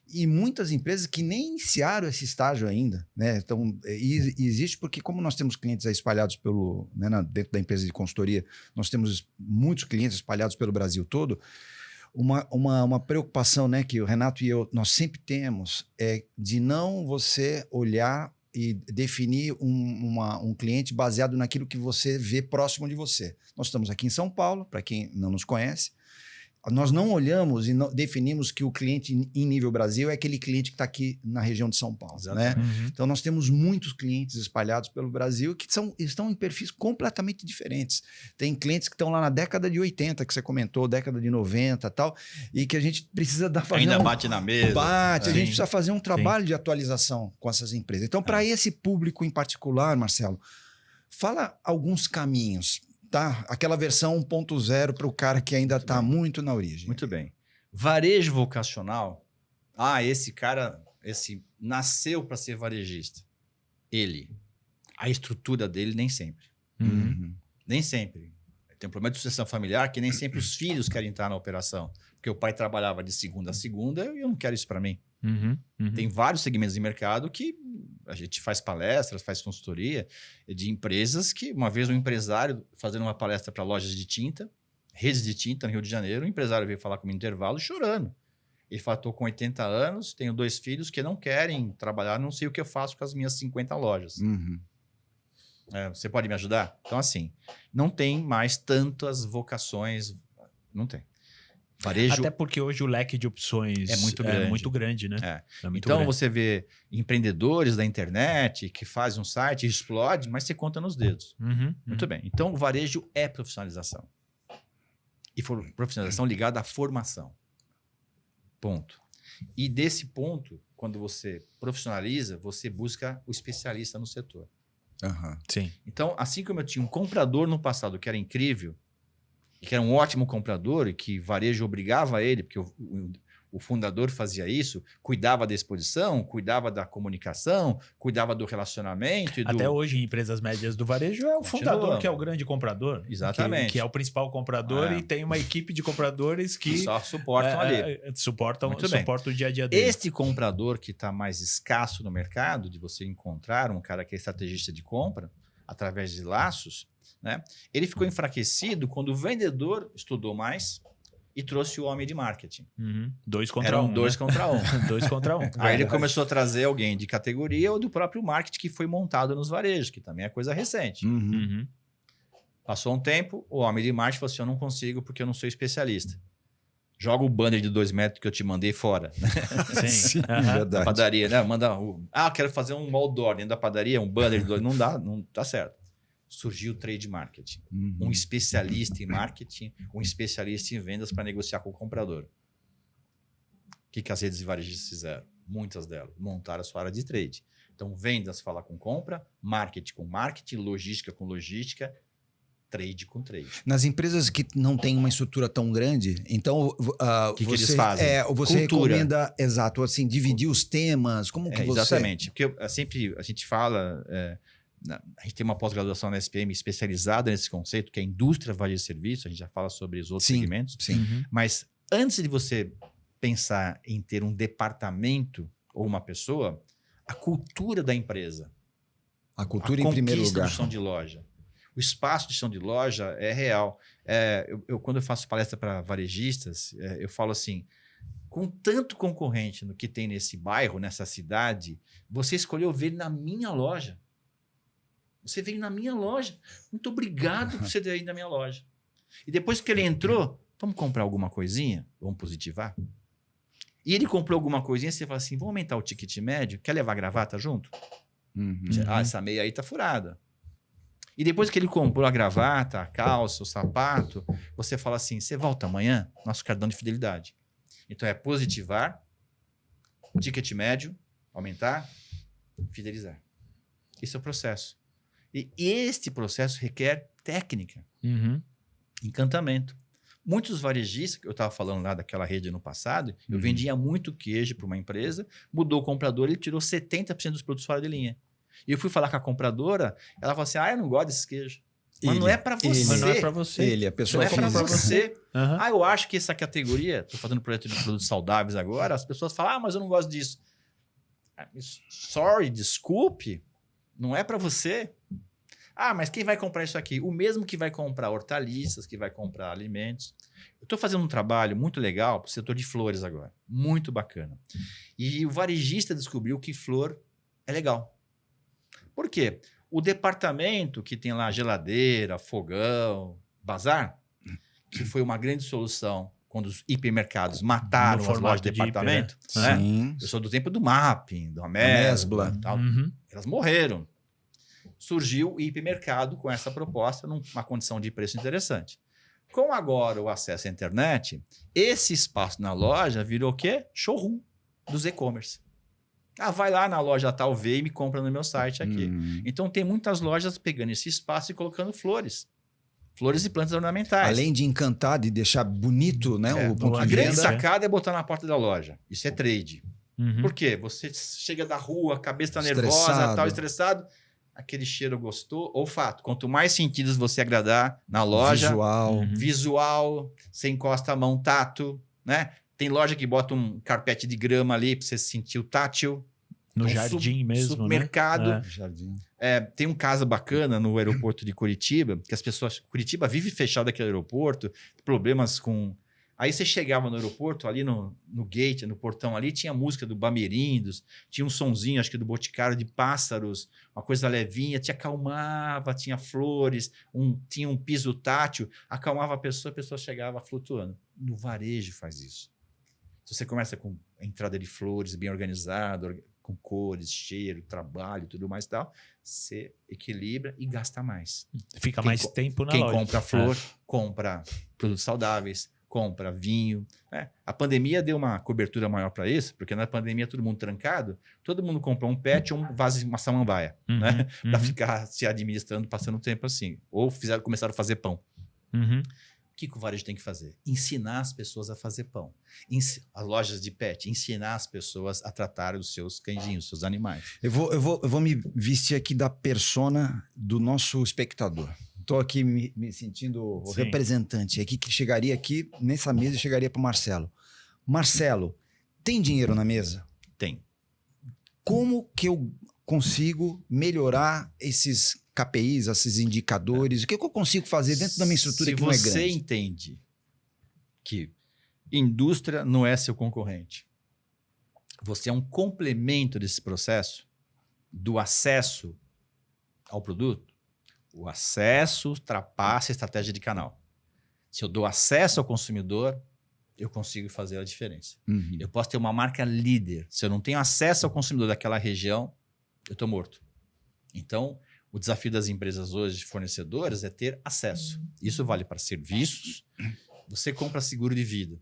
E muitas empresas que nem iniciaram esse estágio ainda, né? Então, existe porque, como nós temos clientes aí espalhados dentro da empresa de consultoria, nós temos muitos clientes espalhados pelo Brasil todo. Uma preocupação, né, que o Renato e eu, nós sempre temos, é de não você olhar e definir um cliente baseado naquilo que você vê próximo de você. Nós estamos aqui em São Paulo, para quem não nos conhece. Nós não olhamos e definimos que o cliente em nível Brasil é aquele cliente que está aqui na região de São Paulo. Né? Uhum. Então, nós temos muitos clientes espalhados pelo Brasil que estão em perfis completamente diferentes. Tem clientes que estão lá na década de 80, que você comentou, década de 90 e tal, e que a gente precisa fazer ainda bate na mesa. a gente precisa fazer um trabalho de atualização com essas empresas. Então, para esse público em particular, Marcelo, fala alguns caminhos. Tá? Aquela versão 1.0 para o cara que ainda está muito na origem. Muito bem. Varejo vocacional. Esse cara, nasceu para ser varejista. A estrutura dele nem sempre. Nem sempre. Tem um problema de sucessão familiar que nem sempre os filhos querem estar na operação. Porque o pai trabalhava de segunda a segunda e eu não quero isso para mim. Tem vários segmentos de mercado que a gente faz palestras, faz consultoria de empresas que, uma vez um empresário fazendo uma palestra para lojas de tinta, redes de tinta no Rio de Janeiro, o empresário veio falar comigo no intervalo chorando. Ele falou, estou com 80 anos, tenho 2 filhos que não querem trabalhar, não sei o que eu faço com as minhas 50 lojas. Você pode me ajudar? Então, assim, não tem mais tantas vocações, não tem. Varejo, até porque hoje o leque de opções é muito grande, né? Então, você vê empreendedores da internet que fazem um site e explode, mas você conta nos dedos. Muito bem. Então, o varejo é profissionalização. E profissionalização ligada à formação. Ponto. E desse ponto, quando você profissionaliza, você busca o especialista no setor. Sim. Então, assim como eu tinha um comprador no passado que era incrível, que era um ótimo comprador e que varejo obrigava ele, porque o fundador fazia isso, cuidava da exposição, cuidava da comunicação, cuidava do relacionamento. Até hoje, em empresas médias do varejo, é o fundador que é o grande comprador. Exatamente. Que é o principal comprador e tem uma equipe de compradores que só suportam ali. Suportam o dia a dia dele. Este comprador que está mais escasso no mercado, de você encontrar um cara que é estrategista de compra, através de laços, né? Ele ficou enfraquecido quando o vendedor estudou mais e trouxe o homem de marketing. 2 contra 1. Eram 2 contra 1. 2 contra 1. Aí ele começou a trazer alguém de categoria ou do próprio marketing que foi montado nos varejos, que também é coisa recente. Passou um tempo, o homem de marketing falou assim, eu não consigo porque eu não sou especialista. Joga o banner de 2 metros que eu te mandei fora. Sim, verdade. Padaria, né? Quero fazer um outdoor dentro da padaria, um banner de 2. Não dá, não tá certo. Surgiu o trade marketing. Um especialista em marketing, um especialista em vendas para negociar com o comprador. O que as redes de varejistas fizeram? Muitas delas. Montaram a sua área de trade. Então, vendas fala com compra, marketing com marketing, logística com logística, trade com trade. Nas empresas que não tem uma estrutura tão grande, então que eles fazem? Você recomenda, exato, assim, dividir os temas, como que você... Exatamente, porque sempre a gente fala, a gente tem uma pós-graduação na SPM especializada nesse conceito, que é a indústria varejo de serviço, a gente já fala sobre os outros segmentos, mas antes de você pensar em ter um departamento ou uma pessoa, a cultura da empresa. A cultura em primeiro lugar. A chão de loja. O espaço de chão de loja é real. Quando eu faço palestra para varejistas, eu falo assim, com tanto concorrente no que tem nesse bairro, nessa cidade, você escolheu vir na minha loja. Você veio na minha loja. Muito obrigado por você ter ido na minha loja. E depois que ele entrou, vamos comprar alguma coisinha? Vamos positivar? E ele comprou alguma coisinha, você fala assim, vamos aumentar o ticket médio? Quer levar a gravata junto? Essa meia aí tá furada. E depois que ele comprou a gravata, a calça, o sapato, você fala assim, você volta amanhã? Nosso cartão de fidelidade. Então é positivar, ticket médio, aumentar, fidelizar. Esse é o processo. E este processo requer técnica, encantamento. Muitos varejistas, que eu estava falando lá daquela rede no passado, eu vendia muito queijo para uma empresa, mudou o comprador, ele tirou 70% dos produtos fora de linha. E eu fui falar com a compradora, ela falou assim, eu não gosto desses queijos. Mas não é para você. Mas não é para você. A pessoa não é para você. Uhum. Eu acho que essa categoria, estou fazendo projeto de produtos saudáveis agora, as pessoas falam, mas eu não gosto disso. Sorry, desculpe, não é para você. Mas quem vai comprar isso aqui? O mesmo que vai comprar hortaliças, que vai comprar alimentos. Eu estou fazendo um trabalho muito legal para o setor de flores agora. Muito bacana. E o varejista descobriu que flor é legal. Por quê? O departamento que tem lá geladeira, fogão, bazar, que foi uma grande solução quando os hipermercados mataram as lojas de departamento. Hiper, né? Eu sou do tempo do Mapping, do Amesbla e tal. Elas morreram. Surgiu o hipermercado com essa proposta numa condição de preço interessante. Com agora o acesso à internet, esse espaço na loja virou o quê? Showroom dos e-commerce. Vai lá na loja tal, vê e me compra no meu site aqui. Então tem muitas lojas pegando esse espaço e colocando flores. Flores e plantas ornamentais. Além de encantar, de deixar bonito, né? O ponto a de grande venda. sacada é botar na porta da loja. Isso é trade. Por quê? Você chega da rua, a cabeça está nervosa, tal, estressado. Aquele cheiro gostou, olfato. Quanto mais sentidos você agradar na loja, visual, você encosta a mão, tato, né? Tem loja que bota um carpete de grama ali para você sentir o tátil. No jardim mesmo, supermercado. né? Jardim. Tem um caso bacana no aeroporto de Curitiba, que as pessoas... Curitiba vive fechado aquele aeroporto, problemas com... Aí você chegava no aeroporto, ali no gate, no portão ali, tinha música do Bamerindos, tinha um sonzinho, acho que do Boticário, de pássaros, uma coisa levinha, te acalmava, tinha flores, tinha um piso tátil, acalmava a pessoa chegava flutuando. No varejo faz isso. Se você começa com a entrada de flores bem organizado, com cores, cheiro, trabalho, tudo mais e tal, você equilibra e gasta mais. Fica mais tempo na loja. Quem compra flor, compra produtos saudáveis, compra vinho. A pandemia deu uma cobertura maior para isso, porque na pandemia todo mundo trancado, todo mundo comprou um pet ou um vaso, uma samambaia, né? Para ficar se administrando, passando tempo assim. Ou começaram a fazer pão. O que o varejo tem que fazer? Ensinar as pessoas a fazer pão. As lojas de pet, ensinar as pessoas a tratar os seus cãezinhos, os seus animais. Eu vou me vestir aqui da persona do nosso espectador. Estou aqui me sentindo o representante aqui, que chegaria aqui nessa mesa e chegaria para o Marcelo. Marcelo, tem dinheiro na mesa? Tem. Como que eu consigo melhorar esses KPIs, esses indicadores? O que eu consigo fazer dentro da minha estrutura que não é grande? Se você entende que indústria não é seu concorrente, você é um complemento desse processo do acesso ao produto, o acesso ultrapassa a estratégia de canal. Se eu dou acesso ao consumidor, eu consigo fazer a diferença. Eu posso ter uma marca líder. Se eu não tenho acesso ao consumidor daquela região, eu estou morto. Então, o desafio das empresas hoje, fornecedoras, é ter acesso. Isso vale para serviços. Você compra seguro de vida.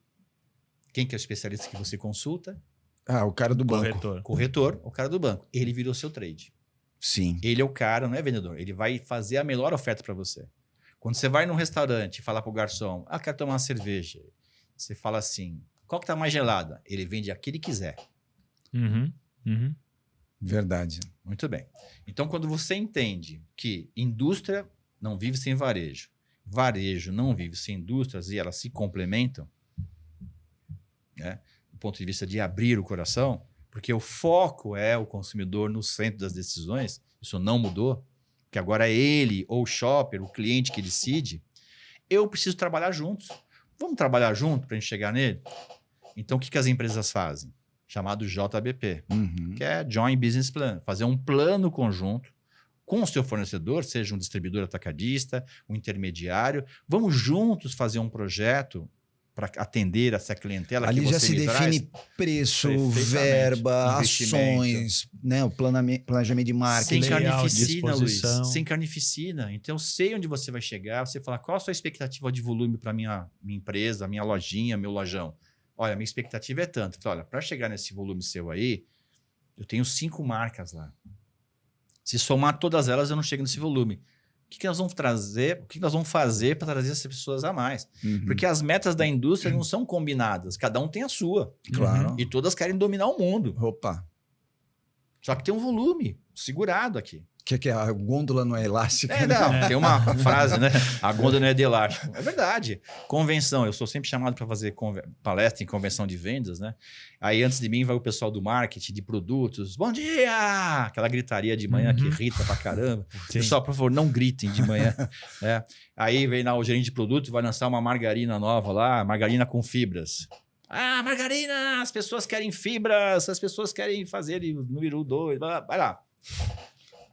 Quem que é o especialista que você consulta? O cara do banco. Corretor, o cara do banco. Ele virou seu trade. Sim. Ele é o cara, não é vendedor. Ele vai fazer a melhor oferta para você. Quando você vai num restaurante e fala pro garçom, quero tomar uma cerveja. Você fala assim, qual que tá mais gelada? Ele vende a que ele quiser. Verdade. Muito bem. Então, quando você entende que indústria não vive sem varejo, varejo não vive sem indústrias e elas se complementam, né, do ponto de vista de abrir o coração, porque o foco é o consumidor no centro das decisões, isso não mudou, que agora é ele ou o shopper, o cliente que decide, eu preciso trabalhar juntos. Vamos trabalhar junto para a gente chegar nele? Então, o que as empresas fazem? Chamado JBP, que é Joint Business Plan. Fazer um plano conjunto com o seu fornecedor, seja um distribuidor atacadista, um intermediário. Vamos juntos fazer um projeto para atender essa clientela ali que você já se define preço, verba, ações, né? O planejamento de marketing. Sem carnificina, Luiz. Sem carnificina. Então, eu sei onde você vai chegar. Você fala, qual a sua expectativa de volume para minha empresa, minha lojinha, meu lojão? Olha, minha expectativa é tanto. Olha, para chegar nesse volume seu aí, eu tenho 5 marcas lá. Se somar todas elas, eu não chego nesse volume. O que nós vamos trazer? O que nós vamos fazer para trazer essas pessoas a mais? Porque as metas da indústria não são combinadas. Cada um tem a sua. Claro. E todas querem dominar o mundo. Opa. Só que tem um volume segurado aqui. Que a gôndola não é elástica. Não, tem uma frase, né? A gôndola não é de elástico. É verdade. Convenção. Eu sou sempre chamado para fazer palestra em convenção de vendas, né? Aí antes de mim vai o pessoal do marketing, de produtos. Bom dia! Aquela gritaria de manhã que irrita pra caramba. Sim. Pessoal, por favor, não gritem de manhã. Aí vem lá o gerente de produto e vai lançar uma margarina nova lá, margarina com fibras. Margarina! As pessoas querem fibras, as pessoas querem fazer número 2, vai lá.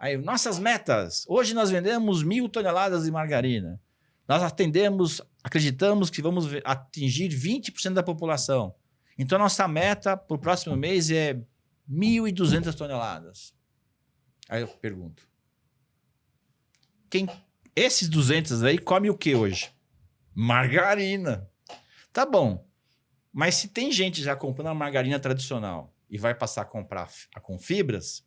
Aí, nossas metas. Hoje nós vendemos 1.000 toneladas de margarina. Nós acreditamos que vamos atingir 20% da população. Então, nossa meta para o próximo mês é 1.200 toneladas. Aí eu pergunto. Esses 200 aí come o que hoje? Margarina. Tá bom. Mas se tem gente já comprando a margarina tradicional e vai passar a comprar com fibras,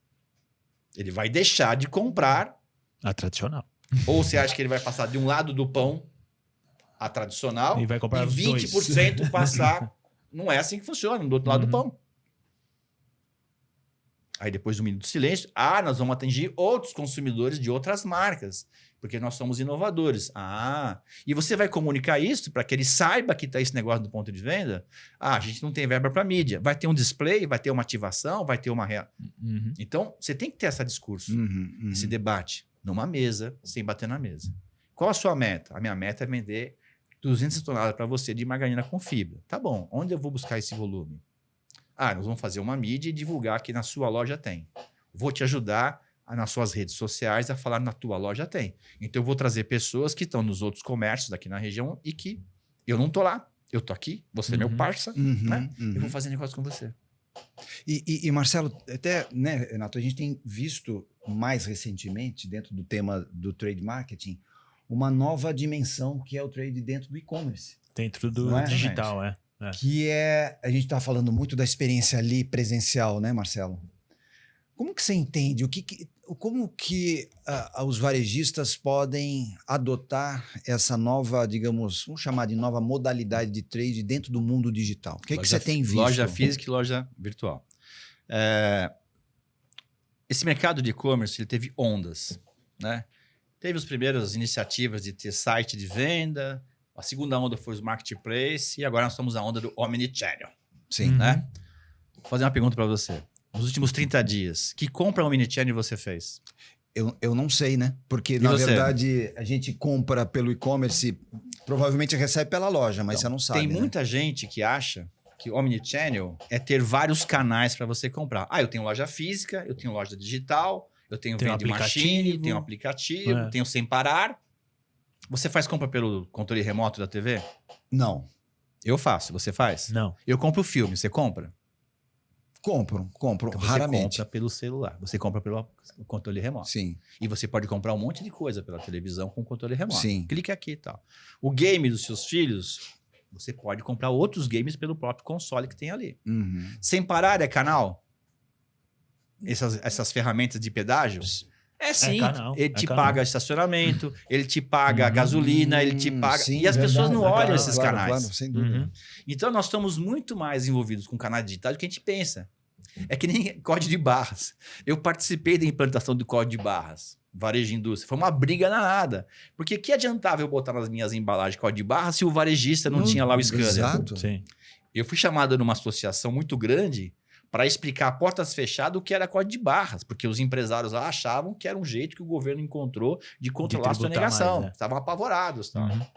ele vai deixar de comprar a tradicional. Ou você acha que ele vai passar de um lado do pão a tradicional e vai comprar 20% passar... Não é assim que funciona, do outro lado do pão. Aí depois do minuto de silêncio, nós vamos atingir outros consumidores de outras marcas, porque nós somos inovadores. E você vai comunicar isso para que ele saiba que está esse negócio do ponto de venda? A gente não tem verba para mídia. Vai ter um display, vai ter uma ativação, vai ter uma... Então, você tem que ter esse discurso, esse debate, numa mesa, sem bater na mesa. Qual a sua meta? A minha meta é vender 200 toneladas para você de margarina com fibra. Tá bom, onde eu vou buscar esse volume? Nós vamos fazer uma mídia e divulgar que na sua loja tem. Vou te ajudar nas suas redes sociais a falar na tua loja tem. Então, eu vou trazer pessoas que estão nos outros comércios daqui na região e que eu não tô lá. Eu tô aqui, você é meu parça, né? Eu vou fazer negócio com você. E Marcelo, até, né, Renato, a gente tem visto mais recentemente, dentro do tema do trade marketing, uma nova dimensão que é o trade dentro do e-commerce. Dentro do digital, Que a gente está falando muito da experiência ali presencial, né, Marcelo? Como que você entende? Como que os varejistas podem adotar essa nova, digamos, vamos chamar de nova modalidade de trade dentro do mundo digital? O que você tem visto? Loja física e loja virtual. Esse mercado de e-commerce ele teve ondas, né? Teve as primeiras iniciativas de ter site de venda, a segunda onda foi os marketplace e agora nós estamos na onda do omnichannel. Sim. Né? Vou fazer uma pergunta para você. Nos últimos 30 dias, que compra omnichannel você fez? Eu não sei, né? Porque, na verdade, a gente compra pelo e-commerce, provavelmente recebe pela loja, mas você não sabe. Tem muita gente que acha que omnichannel é ter vários canais para você comprar. Eu tenho loja física, eu tenho loja digital, eu tenho vending machine, tenho aplicativo, tenho sem parar. Você faz compra pelo controle remoto da TV? Não. Eu faço. Você faz? Não. Eu compro o filme. Você compra? Compro, então raramente. Você compra pelo celular. Você compra pelo controle remoto. Sim. E você pode comprar um monte de coisa pela televisão com controle remoto. Sim. Clique aqui e tal. O game dos seus filhos, você pode comprar outros games pelo próprio console que tem ali. Sem parar é canal? Essas ferramentas de pedágio? Sim. Ele te paga estacionamento, ele te paga gasolina, ele te paga... Sim, e as pessoas não olham esses canais. Claro, sem dúvida. Então, nós estamos muito mais envolvidos com canais digitais do que a gente pensa. É que nem código de barras. Eu participei da implantação do código de barras, varejo e indústria. Foi uma briga danada. Porque que adiantava eu botar nas minhas embalagens código de barras se o varejista não tinha lá o scanner? Exato. Sim. Eu fui chamado numa associação muito grande para explicar a portas fechadas o que era código de barras, porque os empresários lá achavam que era um jeito que o governo encontrou de controlar a sonegação. Mais, né? Estavam apavorados. Tá?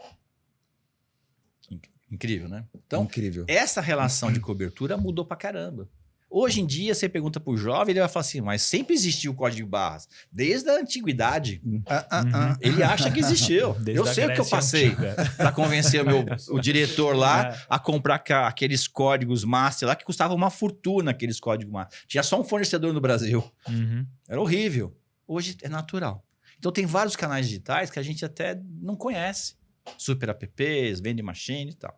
Incrível, né? Então, incrível. Essa relação de cobertura mudou pra caramba. Hoje em dia, você pergunta pro jovem, ele vai falar assim, mas sempre existiu o código de barras. Desde a antiguidade. Ele acha que existiu. Desde eu sei o que eu passei para convencer o diretor lá a comprar aqueles códigos master lá, que custavam uma fortuna, aqueles códigos master. Tinha só um fornecedor no Brasil. Era horrível. Hoje é natural. Então, tem vários canais digitais que a gente até não conhece. Super apps, vending machine e tal.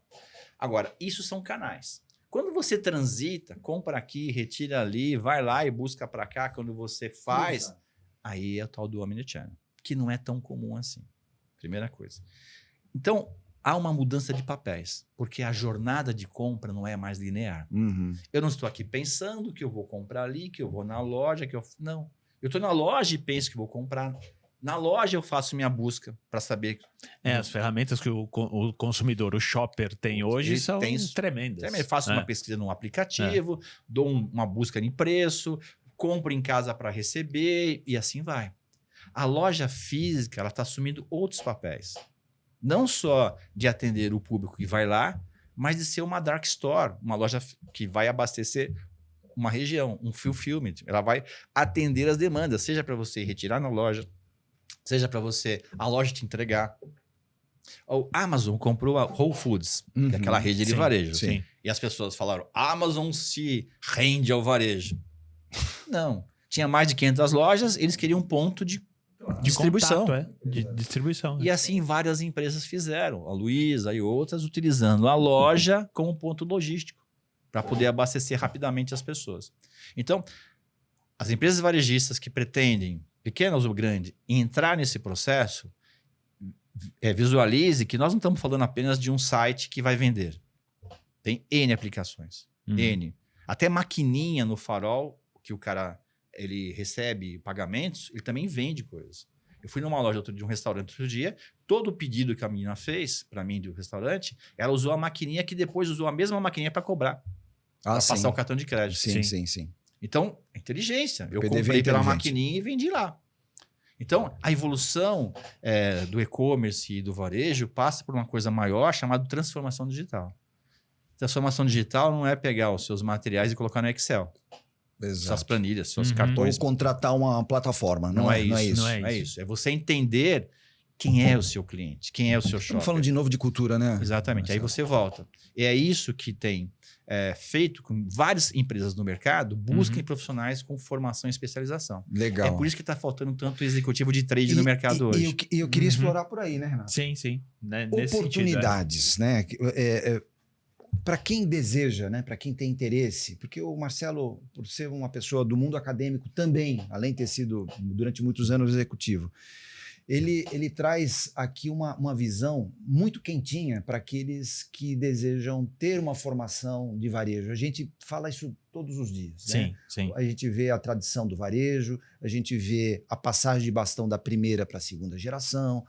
Agora, isso são canais. Quando você transita, compra aqui, retira ali, vai lá e busca para cá, quando você faz, aí é o tal do omnichannel, que não é tão comum assim. Primeira coisa. Então, há uma mudança de papéis, porque a jornada de compra não é mais linear. Eu não estou aqui pensando que eu vou comprar ali, que eu vou na loja, que eu... Não. Eu estou na loja e penso que vou comprar... Na loja eu faço minha busca para saber... As ferramentas que o consumidor, o shopper tem hoje são tremendas. Eu faço uma pesquisa no aplicativo, dou uma busca em preço, compro em casa para receber e assim vai. A loja física ela está assumindo outros papéis. Não só de atender o público que vai lá, mas de ser uma dark store, uma loja que vai abastecer uma região, um fulfillment. Ela vai atender as demandas, seja para você retirar na loja, seja para você, a loja te entregar. O Amazon comprou a Whole Foods, que é aquela rede de varejo. Sim. E as pessoas falaram, Amazon se rende ao varejo. Não. Tinha mais de 500 lojas, eles queriam um ponto de distribuição. Contato, de distribuição. E assim várias empresas fizeram. A Luiza e outras utilizando a loja como ponto logístico para poder abastecer rapidamente as pessoas. Então, as empresas varejistas que pretendem, pequenas ou grandes, entrar nesse processo, visualize que nós não estamos falando apenas de um site que vai vender. Tem N aplicações. N. Até maquininha no farol, que o cara ele recebe pagamentos, ele também vende coisas. Eu fui numa loja de um restaurante outro dia, todo o pedido que a menina fez para mim do restaurante, ela usou a maquininha que depois usou a mesma maquininha para cobrar. Para passar o cartão de crédito. Sim. Então, inteligência. Eu comprei pela maquininha e vendi lá. Então, a evolução do e-commerce e do varejo passa por uma coisa maior chamada transformação digital. Transformação digital não é pegar os seus materiais e colocar no Excel. Exato. Suas planilhas, seus cartões. Ou contratar uma plataforma. Não é isso. É você entender quem é o seu cliente, quem é o seu shopper. Estamos falando de novo de cultura, né? Exatamente. Aí você volta. E é isso que tem feito com várias empresas no mercado, busquem profissionais com formação e especialização. Legal. É por isso que está faltando tanto executivo de trade no mercado hoje. E eu queria explorar por aí, né, Renato? Sim. Oportunidades, né? Para quem deseja, né? Para quem tem interesse, porque o Marcelo, por ser uma pessoa do mundo acadêmico também, além de ter sido durante muitos anos executivo, ele traz aqui uma visão muito quentinha para aqueles que desejam ter uma formação de varejo. A gente fala isso todos os dias. Sim. A gente vê a tradição do varejo, a gente vê a passagem de bastão da primeira para a segunda geração.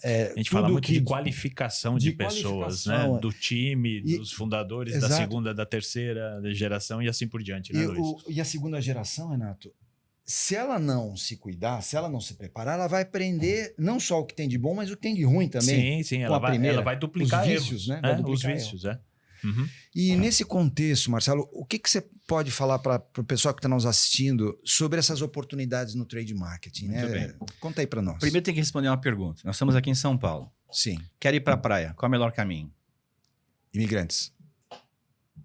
A gente fala muito de qualificação de pessoas, né? Do time, dos fundadores, da segunda, da terceira geração e assim por diante, né, Luiz? E a segunda geração, Renato, se ela não se cuidar, se ela não se preparar, ela vai aprender não só o que tem de bom, mas o que tem de ruim também. Sim, ela vai duplicar os vícios, né? Os vícios, E nesse contexto, Marcelo, o que você pode falar para o pessoal que está nos assistindo sobre essas oportunidades no trade marketing? Muito bem. Conta aí para nós. Primeiro tem que responder uma pergunta. Nós estamos aqui em São Paulo. Sim. Quero ir para a praia. Qual é o melhor caminho? Imigrantes.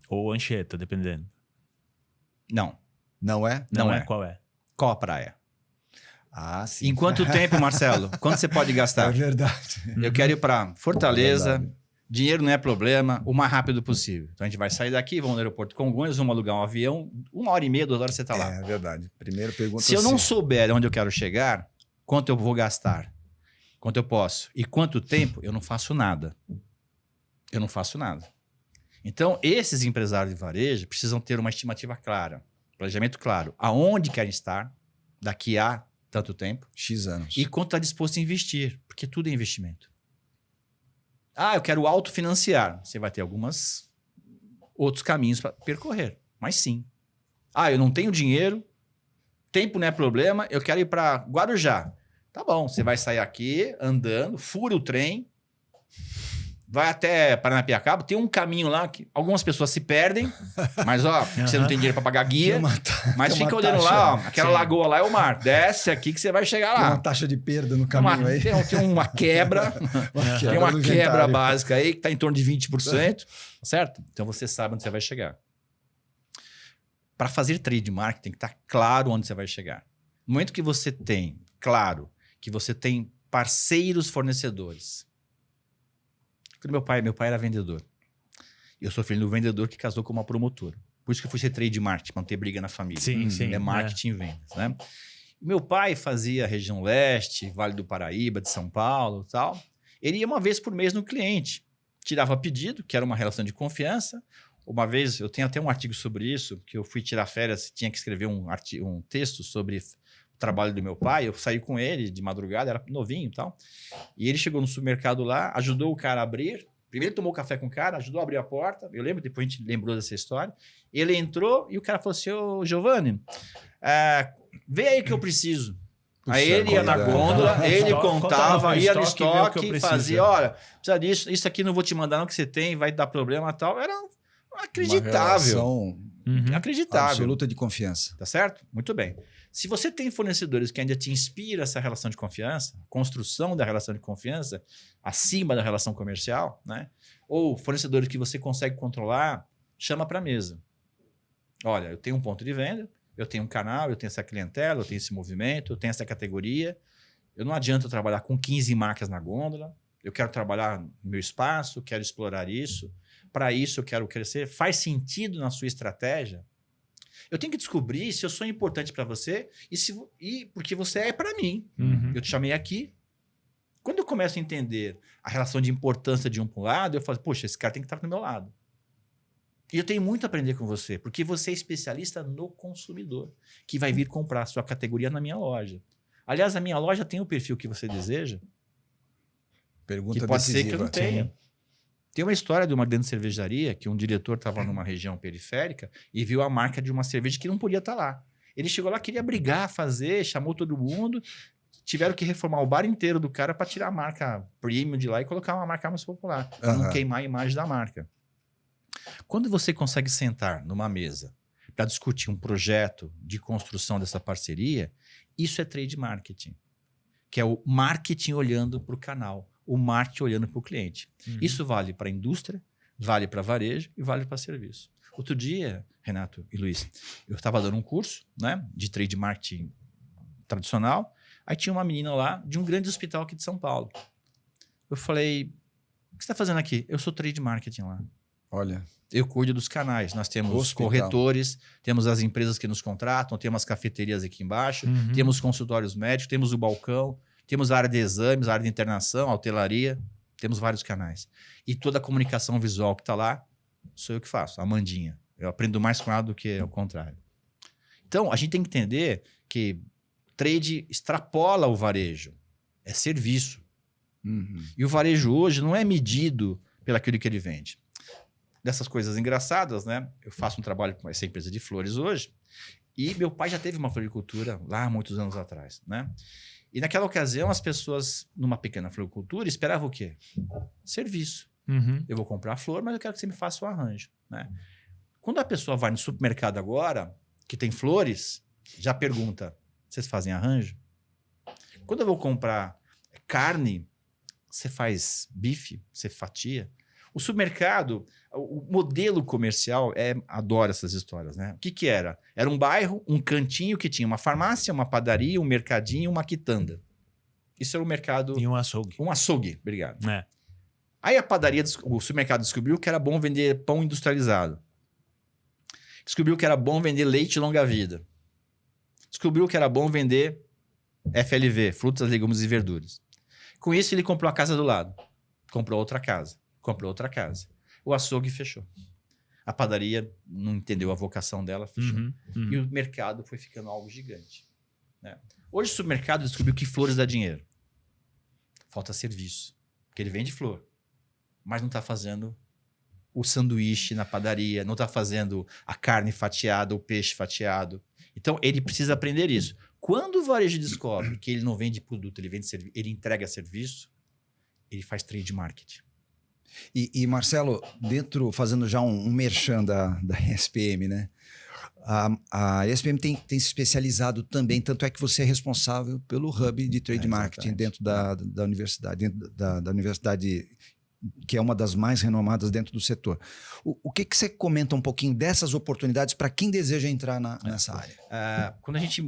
Ou Anchieta, dependendo. Não. Não é? Não é? Qual é? Qual a praia? Ah, sim. Em quanto tempo, Marcelo? Quanto você pode gastar? É verdade. Eu quero ir para Fortaleza, dinheiro não é problema, o mais rápido possível. Então a gente vai sair daqui, vamos no aeroporto de Congonhas, vamos alugar um avião, 1h30, 2 horas você está lá. É verdade. Primeira pergunta. Se eu não souber onde eu quero chegar, quanto eu vou gastar, quanto eu posso e quanto tempo, eu não faço nada. Eu não faço nada. Então, esses empresários de varejo precisam ter uma estimativa clara, planejamento claro, aonde querem estar daqui a tanto tempo. X anos. E quanto está disposto a investir, porque tudo é investimento. Eu quero autofinanciar. Você vai ter outros caminhos para percorrer, mas sim. Eu não tenho dinheiro, tempo não é problema, eu quero ir para Guarujá. Tá bom, você vai sair aqui andando, fura o trem, vai até Paranapiacaba, tem um caminho lá que algumas pessoas se perdem, mas você não tem dinheiro para pagar guia, mas fica olhando lá, aquela lagoa lá é o mar, desce aqui que você vai chegar lá. Tem uma taxa de perda no caminho aí. Tem uma quebra, tem uma quebra básica aí que está em torno de 20%, certo? Então você sabe onde você vai chegar. Para fazer trade marketing tem que estar claro onde você vai chegar. No momento que você tem claro que você tem parceiros fornecedores. Meu pai era vendedor. Eu sou filho do vendedor que casou com uma promotora. Por isso que eu fui ser trade marketing, para não ter briga na família. Sim. É marketing e vendas, né? Meu pai fazia região leste, Vale do Paraíba, de São Paulo e tal. Ele ia uma vez por mês no cliente. Tirava pedido, que era uma relação de confiança. Uma vez, eu tenho até um artigo sobre isso, que eu fui tirar férias, tinha que escrever um texto sobre o trabalho do meu pai. Eu saí com ele de madrugada, era novinho e tal. E ele chegou no supermercado lá, ajudou o cara a abrir. Primeiro tomou café com o cara, ajudou a abrir a porta. Eu lembro, depois a gente lembrou dessa história. Ele entrou e o cara falou assim, ô Giovanni, vê aí que eu preciso. Puxa, aí ele ia na gôndola, ele contava, ia no estoque, fazia, olha, precisa disso, isso aqui não vou te mandar não que você tem, vai dar problema e tal. Era acreditável. Acreditável. Absoluta de confiança. Tá certo? Muito bem. Se você tem fornecedores que ainda te inspiram essa relação de confiança, construção da relação de confiança, acima da relação comercial, né? Ou fornecedores que você consegue controlar, chama para a mesa. Olha, eu tenho um ponto de venda, eu tenho um canal, eu tenho essa clientela, eu tenho esse movimento, eu tenho essa categoria. Eu não adianta eu trabalhar com 15 marcas na gôndola. Eu quero trabalhar no meu espaço, quero explorar isso. Para isso eu quero crescer. Faz sentido na sua estratégia? Eu tenho que descobrir se eu sou importante para você e porque você é para mim. Eu te chamei aqui. Quando eu começo a entender a relação de importância de um para o lado, eu falo, poxa, esse cara tem que estar do meu lado. E eu tenho muito a aprender com você, porque você é especialista no consumidor, que vai vir comprar a sua categoria na minha loja. Aliás, a minha loja tem o perfil que você deseja. Pergunta que pode decisiva. ser que eu não tenha. Sim. Tem uma história de uma grande cervejaria que um diretor estava numa região periférica e viu a marca de uma cerveja que não podia estar lá. Ele chegou lá, queria brigar, fazer, chamou todo mundo. Tiveram que reformar o bar inteiro do cara para tirar a marca premium de lá e colocar uma marca mais popular, para não queimar a imagem da marca. Quando você consegue sentar numa mesa para discutir um projeto de construção dessa parceria, isso é trade marketing, que é o marketing olhando para o canal, o marketing olhando para o cliente. Isso vale para a indústria, vale para varejo e vale para serviço. Outro dia, Renato e Luiz, eu estava dando um curso, né, de trade marketing tradicional, aí tinha uma menina lá de um grande hospital aqui de São Paulo. Eu falei, o que você está fazendo aqui? Eu sou trade marketing lá. Olha. Eu cuido dos canais. Nós temos corretores, temos as empresas que nos contratam, temos as cafeterias aqui embaixo, temos consultórios médicos, temos o balcão, temos a área de exames, a área de internação, a hotelaria, temos vários canais. E toda a comunicação visual que está lá, sou eu que faço, a Amandinha. Eu aprendo mais com ela do que ao contrário. Então, a gente tem que entender que trade extrapola o varejo. É serviço. E o varejo hoje não é medido pelaquilo que ele vende. Dessas coisas engraçadas, né? Eu faço um trabalho com essa empresa de flores hoje e meu pai já teve uma floricultura lá há muitos anos atrás, né? E naquela ocasião as pessoas numa pequena floricultura esperavam o quê? Serviço. Eu vou comprar a flor, mas eu quero que você me faça o arranjo, né? Quando a pessoa vai no supermercado agora, que tem flores, já pergunta, vocês fazem arranjo? Quando eu vou comprar carne, você faz bife? Você fatia? O supermercado, o modelo comercial, adora essas histórias, né? O que era? Era um bairro, um cantinho que tinha uma farmácia, uma padaria, um mercadinho, uma quitanda. Isso era o mercado... E um açougue. Um açougue, obrigado. Aí a padaria, o supermercado descobriu que era bom vender pão industrializado. Descobriu que era bom vender leite longa-vida. Descobriu que era bom vender FLV, frutas, legumes e verduras. Com isso, ele comprou a casa do lado. Comprou outra casa. Comprou outra casa. O açougue fechou. A padaria não entendeu a vocação dela, fechou. E o mercado foi ficando algo gigante. Né? Hoje o supermercado descobriu que flores dá dinheiro. Falta serviço. Porque ele vende flor. Mas não está fazendo o sanduíche na padaria, não está fazendo a carne fatiada, o peixe fatiado. Então, ele precisa aprender isso. Quando o varejo descobre que ele não vende produto, ele entrega serviço, ele faz trade marketing. E Marcelo, fazendo já um merchan da SPM, né? A SPM tem se especializado também, tanto é que você é responsável pelo hub de trade marketing dentro da universidade, da universidade que é uma das mais renomadas dentro do setor. O que você comenta um pouquinho dessas oportunidades para quem deseja entrar nessa área? Quando a gente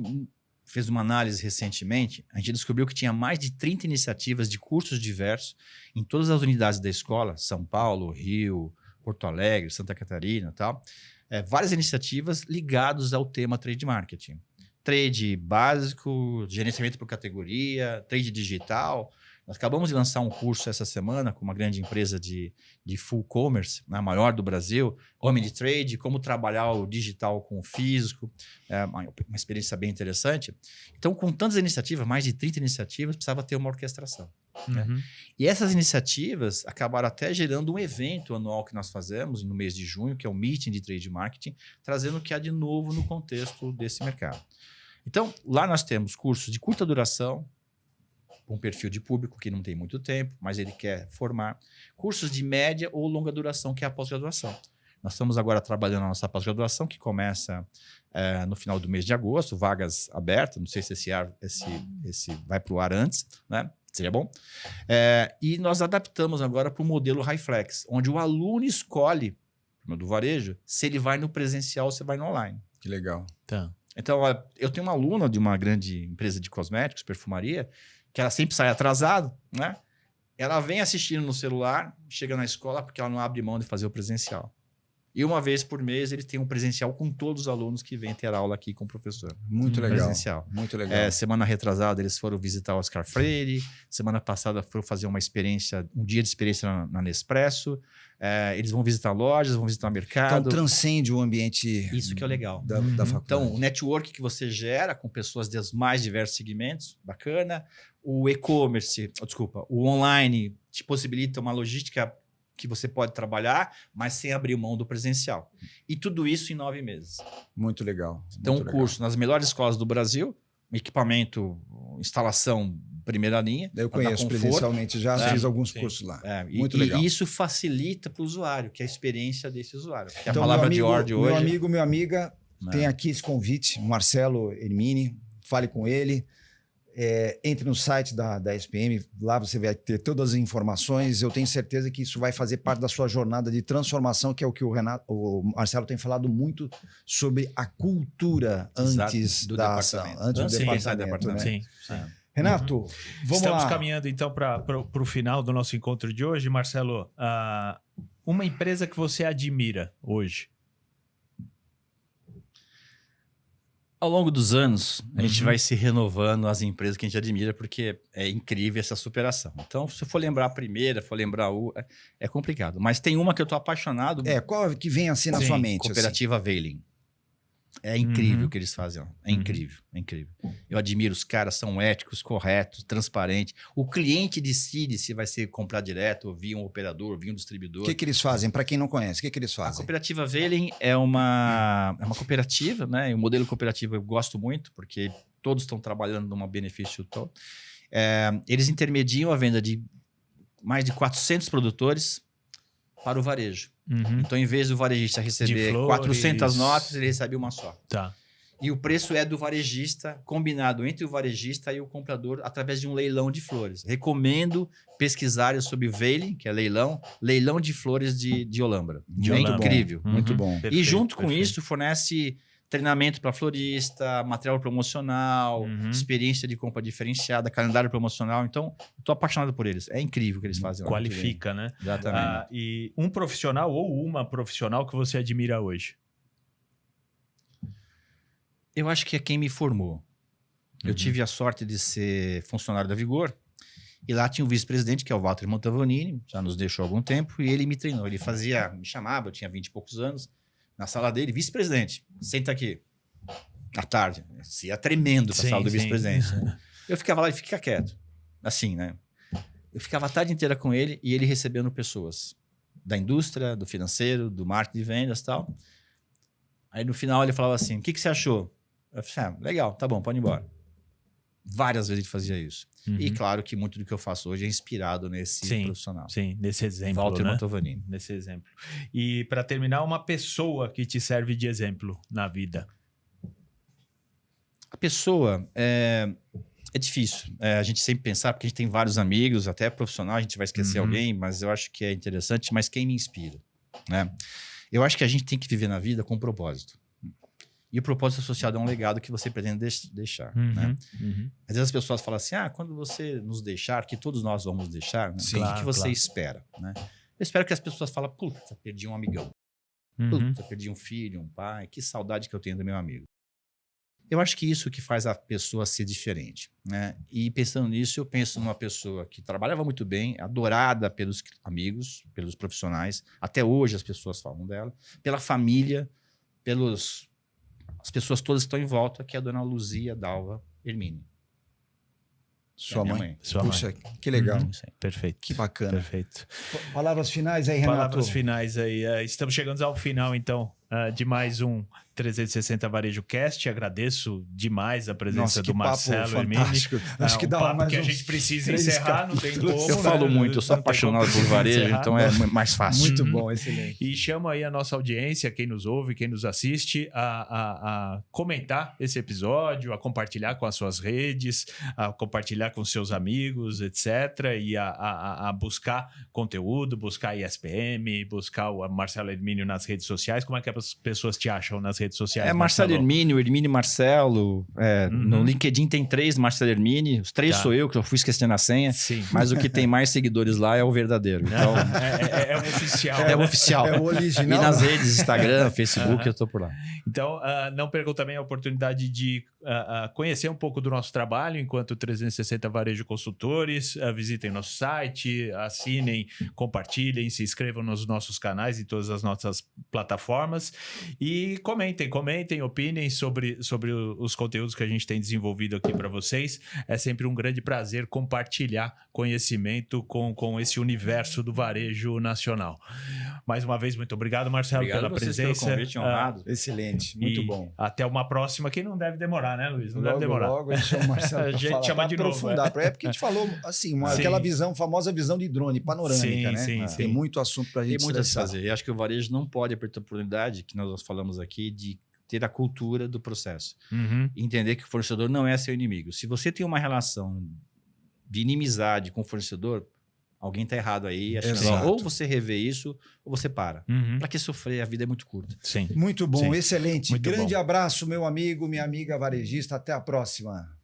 fez uma análise recentemente, a gente descobriu que tinha mais de 30 iniciativas de cursos diversos em todas as unidades da escola, São Paulo, Rio, Porto Alegre, Santa Catarina e tal. Várias iniciativas ligadas ao tema trade marketing. Trade básico, gerenciamento por categoria, trade digital. Nós acabamos de lançar um curso essa semana com uma grande empresa de full commerce, a maior do Brasil, Omnitrade, como trabalhar o digital com o físico, uma experiência bem interessante. Então, com tantas iniciativas, mais de 30 iniciativas, precisava ter uma orquestração. Né? E essas iniciativas acabaram até gerando um evento anual que nós fazemos no mês de junho, que é o Meeting de Trade Marketing, trazendo o que há de novo no contexto desse mercado. Então, lá nós temos cursos de curta duração, um perfil de público que não tem muito tempo, mas ele quer formar. Cursos de média ou longa duração, que é a pós-graduação. Nós estamos agora trabalhando a nossa pós-graduação, que começa no final do mês de agosto, vagas abertas, não sei se esse vai para o ar antes, né? Seria bom. E nós adaptamos agora para o modelo High Flex, onde o aluno escolhe, do varejo, se ele vai no presencial ou se vai no online. Que legal. Tá. Então, eu tenho uma aluna de uma grande empresa de cosméticos, perfumaria, que ela sempre sai atrasada, né? Ela vem assistindo no celular, chega na escola porque ela não abre mão de fazer o presencial. E uma vez por mês ele tem um presencial com todos os alunos que vêm ter aula aqui com o professor. Muito legal. Presencial. Muito legal. Semana retrasada eles foram visitar o Oscar Freire. Semana passada foram fazer um dia de experiência na Nespresso. Eles vão visitar lojas, vão visitar mercado. Então transcende o ambiente. Isso que é legal. Da faculdade. Então o network que você gera com pessoas dos mais diversos segmentos, bacana. O e-commerce, o online te possibilita uma logística que você pode trabalhar, mas sem abrir mão do presencial. E tudo isso em 9 meses. Muito legal. Então, um curso nas melhores escolas do Brasil, equipamento, instalação, primeira linha. Eu conheço presencialmente, já fiz alguns cursos lá. Muito legal. E isso facilita para o usuário, que é a experiência desse usuário. Que então, a palavra de ordem hoje... Meu amigo, minha amiga, tem aqui esse convite, Marcelo Hermini, fale com ele. Entre no site da SPM, lá você vai ter todas as informações. Eu tenho certeza que isso vai fazer parte da sua jornada de transformação, que é o que o Marcelo tem falado muito sobre a cultura antes da ação, antes do departamento. Né? Sim. Renato, vamos lá. Estamos caminhando então para o final do nosso encontro de hoje. Marcelo, uma empresa que você admira hoje? Ao longo dos anos, a gente vai se renovando as empresas que a gente admira, porque é incrível essa superação. Então, se eu for lembrar a primeira, for lembrar é complicado. Mas tem uma que eu estou apaixonado. Qual que vem assim na sua mente? Cooperativa Veiling. É incrível o que eles fazem. É incrível, é incrível. Eu admiro os caras, são éticos, corretos, transparentes. O cliente decide se vai ser comprar direto, ou via um operador, ou via um distribuidor. O que eles fazem? Para quem não conhece, o que eles fazem? A Cooperativa Veiling é uma cooperativa, né? E o modelo cooperativo eu gosto muito, porque todos estão trabalhando num benefício todo. Eles intermediam a venda de mais de 400 produtores para o varejo. Então, em vez do varejista receber 400 notas, ele recebe uma só. Tá. E o preço é do varejista, combinado entre o varejista e o comprador, através de um leilão de flores. Recomendo pesquisarem sobre Veiling, que é leilão de flores de Olambra. Incrível. Muito bom. E junto com isso, fornece treinamento para florista, material promocional, experiência de compra diferenciada, calendário promocional. Então, eu tô apaixonado por eles. É incrível o que eles fazem. Qualifica, né? Exatamente. E um profissional ou uma profissional que você admira hoje? Eu acho que é quem me formou. Eu tive a sorte de ser funcionário da Vigor e lá tinha o vice-presidente, que é o Walter Montavanini, já nos deixou há algum tempo, e ele me treinou. Ele me chamava, eu tinha 20 e poucos anos, na sala dele, vice-presidente, senta aqui, à tarde. Ia tremendo para a sala do vice-presidente. Né? Eu ficava lá e fica quieto, assim, né? Eu ficava a tarde inteira com ele e ele recebendo pessoas da indústria, do financeiro, do marketing de vendas e tal. Aí no final ele falava assim, o que você achou? Eu falei, legal, tá bom, pode ir embora. Várias vezes ele fazia isso. E claro que muito do que eu faço hoje é inspirado nesse profissional. Sim, nesse exemplo, Walter né? Montavanini. Nesse exemplo. E para terminar, uma pessoa que te serve de exemplo na vida. A pessoa é difícil. A gente sempre pensar, porque a gente tem vários amigos, até profissional, a gente vai esquecer alguém, mas eu acho que é interessante. Mas quem me inspira? Né? Eu acho que a gente tem que viver na vida com um propósito. E o propósito associado é um legado que você pretende deixar. Né? Às vezes as pessoas falam assim, quando você nos deixar, que todos nós vamos deixar, né? Sim, o que você espera? Né? Eu espero que as pessoas falem, puta, perdi um amigão. Puta, perdi um filho, um pai. Que saudade que eu tenho do meu amigo. Eu acho que isso que faz a pessoa ser diferente. Né? E pensando nisso, eu penso numa pessoa que trabalhava muito bem, adorada pelos amigos, pelos profissionais. Até hoje as pessoas falam dela. Pela família, as pessoas todas que estão em volta, que é a dona Luzia Dalva Hermine. Sua mãe. Sua Puxa, mãe. que legal. Perfeito. Que bacana. Perfeito. Palavras finais aí, Renato. Palavras finais aí. Estamos chegando ao final, então, de mais um 360 Varejo Cast. Agradeço demais a presença do Marcelo Hermini. Acho que dá papo mais que a gente precisa encerrar, não tem como. Eu falo muito, eu sou apaixonado por varejo, então é mais fácil. Muito bom, excelente. E chamo aí a nossa audiência, quem nos ouve, quem nos assiste, a comentar esse episódio, a compartilhar com as suas redes, a compartilhar com seus amigos, etc. E a buscar conteúdo, buscar a ESPM, buscar o Marcelo Hermínio nas redes sociais. Como é que as pessoas te acham nas redes sociais? Marcelo Hermínio, Hermínio Marcelo. No LinkedIn tem 3 Marcelo Hermini. Os 3 sou eu, que eu fui esquecendo a senha. Sim. Mas o que tem mais seguidores lá é o verdadeiro. Então, é o oficial. É o oficial. É o original. E nas redes, Instagram, Facebook, eu tô por lá. Então, não percam também a oportunidade de conhecer um pouco do nosso trabalho enquanto 360 Varejo Consultores. Visitem nosso site, assinem, compartilhem, se inscrevam nos nossos canais e todas as nossas plataformas. E comentem, opinem sobre os conteúdos que a gente tem desenvolvido aqui para vocês. É sempre um grande prazer compartilhar conhecimento com esse universo do varejo nacional. Mais uma vez, muito obrigado, Marcelo, pela presença. Pelo convite, honrado. Excelente, muito bom. Até uma próxima, que não deve demorar, né, Luiz? Não deve demorar. Logo a gente chama o Marcelo a gente chama de novo. É porque a gente falou, assim, aquela famosa visão de drone, panorâmica, né? Tem muito assunto para a gente fazer. E acho que o varejo não pode perder a oportunidade, que nós falamos aqui, de ter a cultura do processo. Entender que o fornecedor não é seu inimigo. Se você tem uma relação de inimizade com o fornecedor, alguém está errado aí. Ou você revê isso, ou você para. Para que sofrer? A vida é muito curta. Sim. Muito bom, Sim. excelente. Muito Grande bom. abraço, meu amigo, minha amiga varejista. Até a próxima.